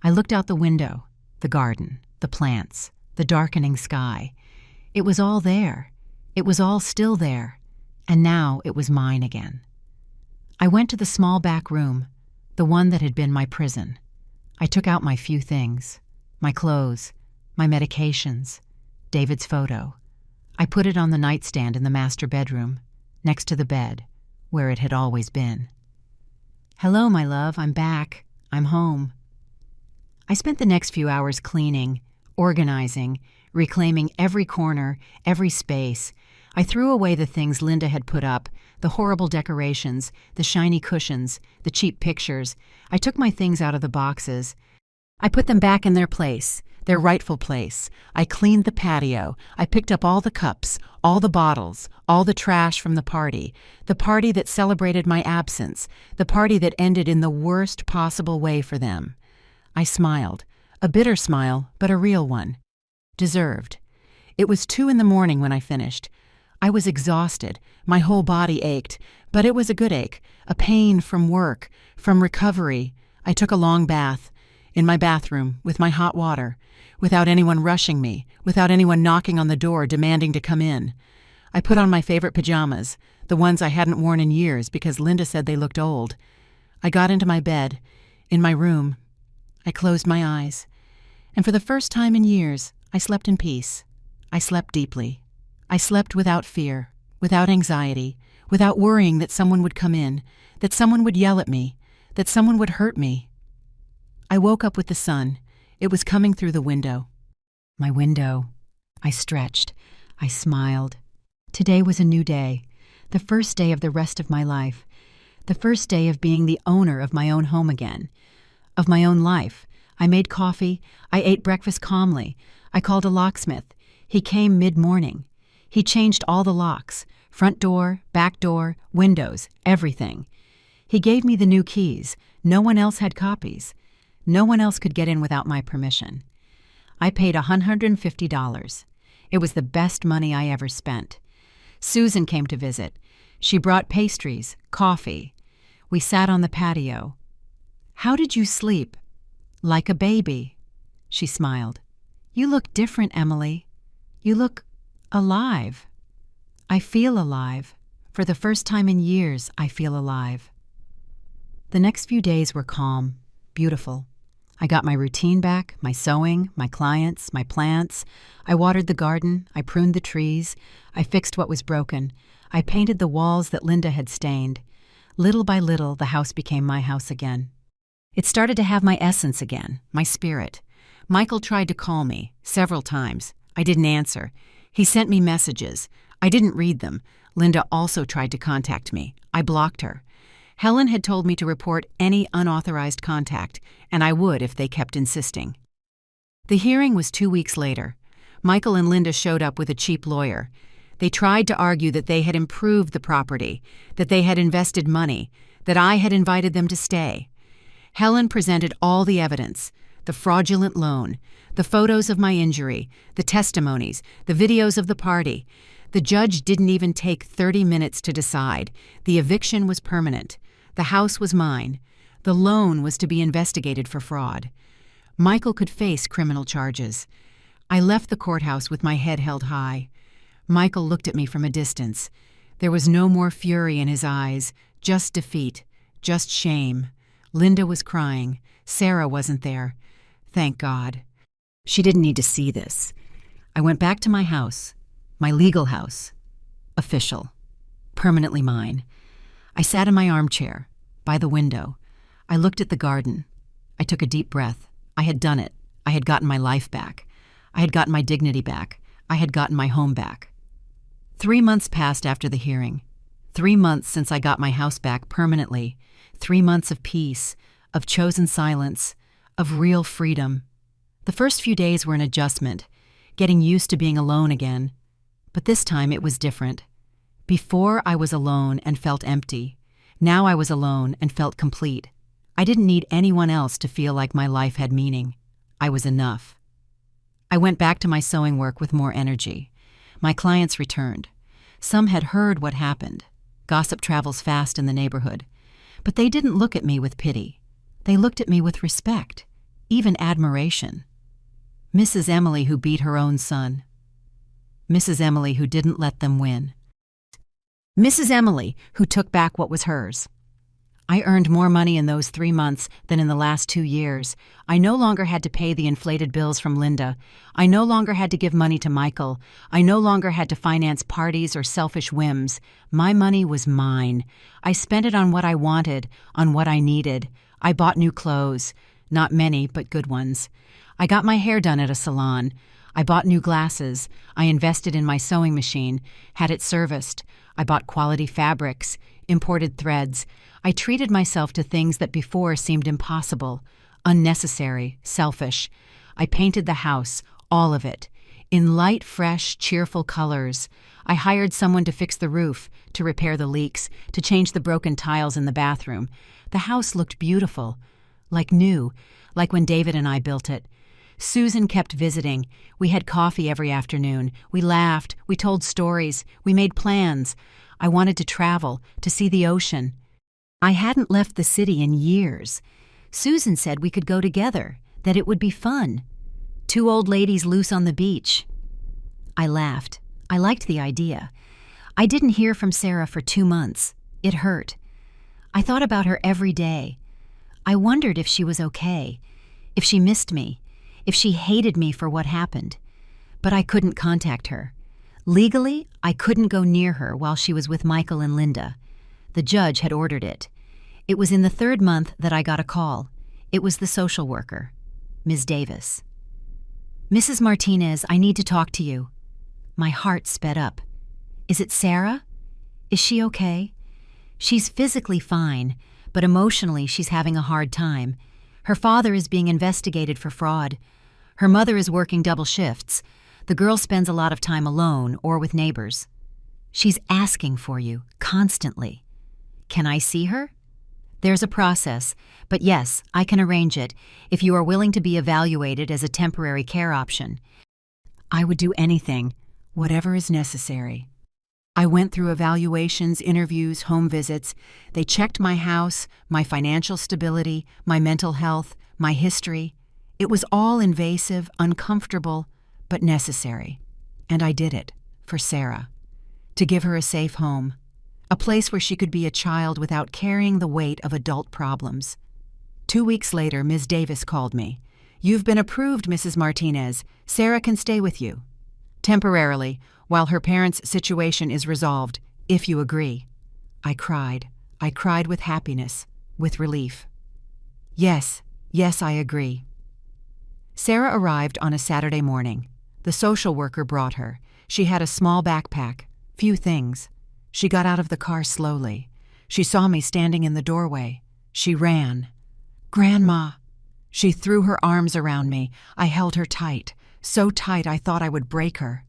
I looked out the window, the garden, the plants, the darkening sky. It was all there. It was all still there. And now it was mine again. I went to the small back room, the one that had been my prison. I took out my few things, my clothes, my medications, David's photo. I put it on the nightstand in the master bedroom, next to the bed, where it had always been. "Hello, my love, I'm back. I'm home." I spent the next few hours cleaning, organizing, reclaiming every corner, every space. I threw away the things Linda had put up, the horrible decorations, the shiny cushions, the cheap pictures. I took my things out of the boxes. I put them back in their place, their rightful place. I cleaned the patio. I picked up all the cups, all the bottles, all the trash from the party that celebrated my absence, the party that ended in the worst possible way for them. I smiled, a bitter smile, but a real one. Deserved. It was 2 a.m. when I finished. I was exhausted. My whole body ached, but it was a good ache, a pain from work, from recovery. I took a long bath, in my bathroom, with my hot water, without anyone rushing me, without anyone knocking on the door demanding to come in. I put on my favorite pajamas, the ones I hadn't worn in years because Linda said they looked old. I got into my bed, in my room. I closed my eyes. And for the first time in years, I slept in peace. I slept deeply. I slept without fear, without anxiety, without worrying that someone would come in, that someone would yell at me, that someone would hurt me. I woke up with the sun. It was coming through the window. My window. I stretched. I smiled. Today was a new day, the first day of the rest of my life, the first day of being the owner of my own home again, of my own life. I made coffee. I ate breakfast calmly. I called a locksmith. He came mid-morning. He changed all the locks, front door, back door, windows, everything. He gave me the new keys. No one else had copies. No one else could get in without my permission. I paid $150. It was the best money I ever spent. Susan came to visit. She brought pastries, coffee. We sat on the patio. "How did you sleep?" "Like a baby." She smiled. "You look different, Emily. You look alive." "I feel alive. For the first time in years, I feel alive." The next few days were calm, beautiful. I got my routine back, my sewing, my clients, my plants. I watered the garden, I pruned the trees, I fixed what was broken. I painted the walls that Linda had stained. Little by little, the house became my house again. It started to have my essence again, my spirit. Michael tried to call me, several times. I didn't answer. He sent me messages. I didn't read them. Linda also tried to contact me. I blocked her. Helen had told me to report any unauthorized contact, and I would if they kept insisting. The hearing was 2 weeks later. Michael and Linda showed up with a cheap lawyer. They tried to argue that they had improved the property, that they had invested money, that I had invited them to stay. Helen presented all the evidence, the fraudulent loan, the photos of my injury, the testimonies, the videos of the party. The judge didn't even take 30 minutes to decide. The eviction was permanent. The house was mine. The loan was to be investigated for fraud. Michael could face criminal charges. I left the courthouse with my head held high. Michael looked at me from a distance. There was no more fury in his eyes, just defeat, just shame. Linda was crying. Sarah wasn't there. Thank God. She didn't need to see this. I went back to my house, my legal house, official, permanently mine. I sat in my armchair, by the window. I looked at the garden. I took a deep breath. I had done it. I had gotten my life back. I had gotten my dignity back. I had gotten my home back. 3 months passed after the hearing. 3 months since I got my house back permanently. 3 months of peace, of chosen silence, of real freedom. The first few days were an adjustment, getting used to being alone again. But this time it was different. Before I was alone and felt empty. Now I was alone and felt complete. I didn't need anyone else to feel like my life had meaning. I was enough. I went back to my sewing work with more energy. My clients returned. Some had heard what happened. Gossip travels fast in the neighborhood. But they didn't look at me with pity. They looked at me with respect, even admiration. Mrs. Emily who beat her own son. Mrs. Emily who didn't let them win. Mrs. Emily who took back what was hers. I earned more money in those 3 months than in the last 2 years. I no longer had to pay the inflated bills from Linda. I no longer had to give money to Michael. I no longer had to finance parties or selfish whims. My money was mine. I spent it on what I wanted, on what I needed. I bought new clothes. Not many, but good ones. I got my hair done at a salon. I bought new glasses. I invested in my sewing machine, had it serviced. I bought quality fabrics, imported threads. I treated myself to things that before seemed impossible, unnecessary, selfish. I painted the house, all of it, in light, fresh, cheerful colors. I hired someone to fix the roof, to repair the leaks, to change the broken tiles in the bathroom. The house looked beautiful, like new, like when David and I built it. Susan kept visiting. We had coffee every afternoon. We laughed. We told stories. We made plans. I wanted to travel, to see the ocean. I hadn't left the city in years. Susan said we could go together, that it would be fun. 2 old ladies loose on the beach. I laughed. I liked the idea. I didn't hear from Sarah for 2 months. It hurt. I thought about her every day. I wondered if she was okay, if she missed me, if she hated me for what happened. But I couldn't contact her. Legally, I couldn't go near her while she was with Michael and Linda. The judge had ordered it. It was in the 3rd month that I got a call. It was the social worker, Ms. Davis. "Mrs. Martinez, I need to talk to you." My heart sped up. "Is it Sarah? Is she okay?" "She's physically fine, but emotionally she's having a hard time. Her father is being investigated for fraud. Her mother is working double shifts. The girl spends a lot of time alone or with neighbors. She's asking for you, constantly. Can I see her?" "There's a process, but yes, I can arrange it if you are willing to be evaluated as a temporary care option." I would do anything, whatever is necessary. I went through evaluations, interviews, home visits. They checked my house, my financial stability, my mental health, my history. It was all invasive, uncomfortable, but necessary. And I did it, for Sarah. To give her a safe home. A place where she could be a child without carrying the weight of adult problems. 2 weeks later, Ms. Davis called me. "You've been approved, Mrs. Martinez. Sarah can stay with you. Temporarily, while her parents' situation is resolved, if you agree." I cried. I cried with happiness, with relief. Yes, I agree." Sarah arrived on a Saturday morning. The social worker brought her. She had a small backpack, few things. She got out of the car slowly. She saw me standing in the doorway. She ran. "Grandma!" She threw her arms around me. I held her tight, so tight I thought I would break her.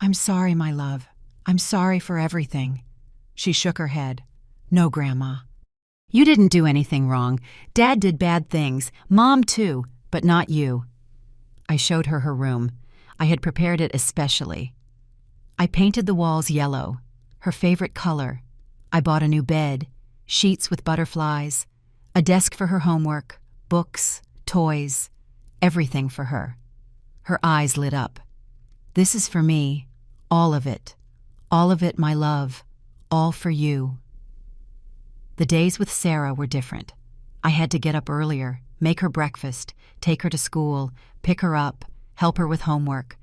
"I'm sorry, my love. I'm sorry for everything." She shook her head. "No, Grandma. You didn't do anything wrong. Dad did bad things. Mom, too, but not you." I showed her her room. I had prepared it especially. I painted the walls yellow, her favorite color. I bought a new bed, sheets with butterflies, a desk for her homework, books, toys, everything for her. Her eyes lit up. "This is for me, all of it, my love, all for you." The days with Sarah were different. I had to get up earlier, make her breakfast, take her to school, pick her up, help her with homework.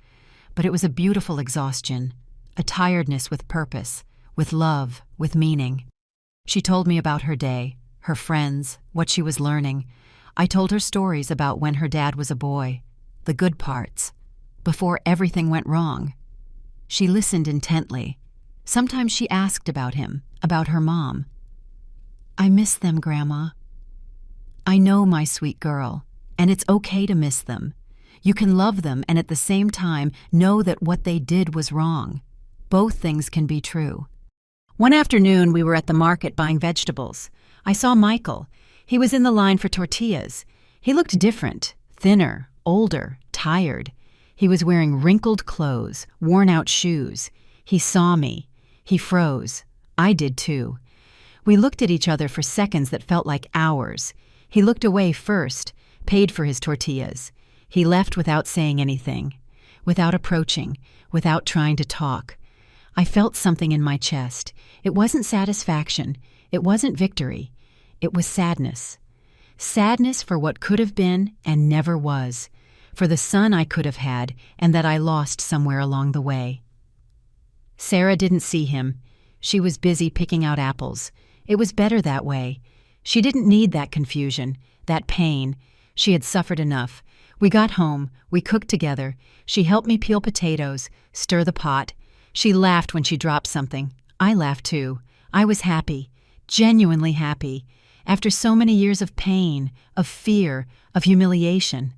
But it was a beautiful exhaustion, a tiredness with purpose, with love, with meaning. She told me about her day, her friends, what she was learning. I told her stories about when her dad was a boy, the good parts, before everything went wrong. She listened intently. Sometimes she asked about him, about her mom. "I miss them, Grandma." "I know, my sweet girl, and it's okay to miss them. You can love them and at the same time know that what they did was wrong. Both things can be true." One afternoon, we were at the market buying vegetables. I saw Michael. He was in the line for tortillas. He looked different, thinner, older, tired. He was wearing wrinkled clothes, worn-out shoes. He saw me. He froze. I did too. We looked at each other for seconds that felt like hours. He looked away first, paid for his tortillas. He left without saying anything, without approaching, without trying to talk. I felt something in my chest. It wasn't satisfaction. It wasn't victory. It was sadness. Sadness for what could have been and never was, for the son I could have had and that I lost somewhere along the way. Sarah didn't see him. She was busy picking out apples. It was better that way. She didn't need that confusion, that pain. She had suffered enough. We got home. We cooked together. She helped me peel potatoes, stir the pot. She laughed when she dropped something. I laughed too. I was happy, genuinely happy, after so many years of pain, of fear, of humiliation.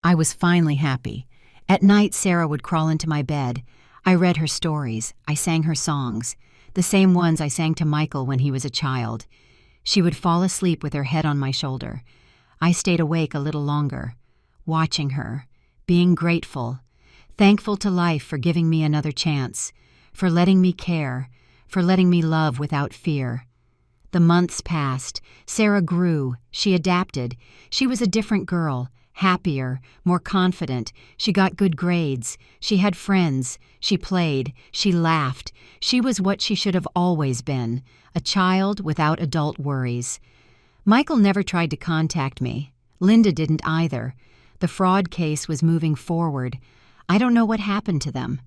I was finally happy. At night, Sarah would crawl into my bed. I read her stories. I sang her songs, the same ones I sang to Michael when he was a child. She would fall asleep with her head on my shoulder. I stayed awake a little longer, watching her, being grateful, thankful to life for giving me another chance, for letting me care, for letting me love without fear. The months passed. Sarah grew. She adapted. She was a different girl, happier, more confident. She got good grades. She had friends. She played. She laughed. She was what she should have always been, a child without adult worries. Michael never tried to contact me. Linda didn't either. The fraud case was moving forward. I don't know what happened to them.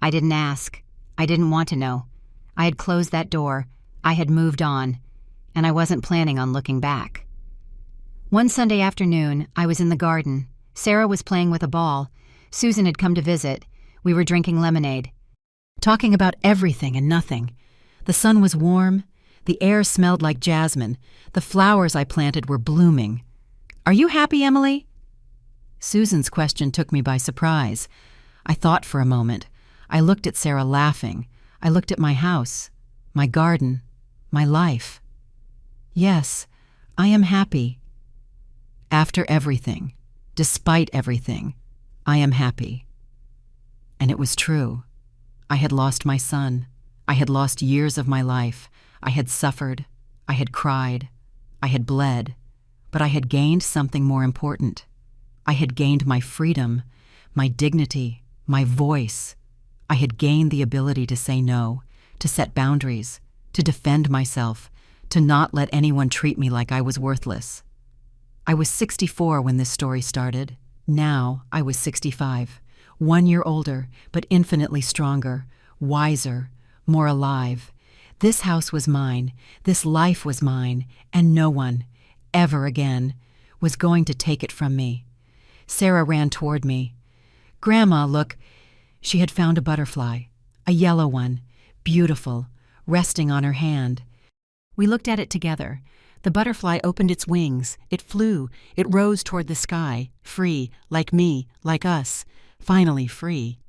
I didn't ask. I didn't want to know. I had closed that door. I had moved on. And I wasn't planning on looking back. One Sunday afternoon, I was in the garden. Sarah was playing with a ball. Susan had come to visit. We were drinking lemonade, talking about everything and nothing. The sun was warm. The air smelled like jasmine. The flowers I planted were blooming. "Are you happy, Emily?" Susan's question took me by surprise. I thought for a moment. I looked at Sarah laughing. I looked at my house, my garden, my life. "Yes, I am happy. After everything, despite everything, I am happy." And it was true. I had lost my son. I had lost years of my life. I had suffered. I had cried. I had bled. But I had gained something more important. I had gained my freedom, my dignity, my voice. I had gained the ability to say no, to set boundaries, to defend myself, to not let anyone treat me like I was worthless. I was 64 when this story started. Now I was 65, 1 year older, but infinitely stronger, wiser, more alive. This house was mine, this life was mine, and no one, ever again, was going to take it from me. Sarah ran toward me. "Grandma, look." She had found a butterfly, a yellow one, beautiful, resting on her hand. We looked at it together. The butterfly opened its wings. It flew. It rose toward the sky, free, like me, like us, finally free.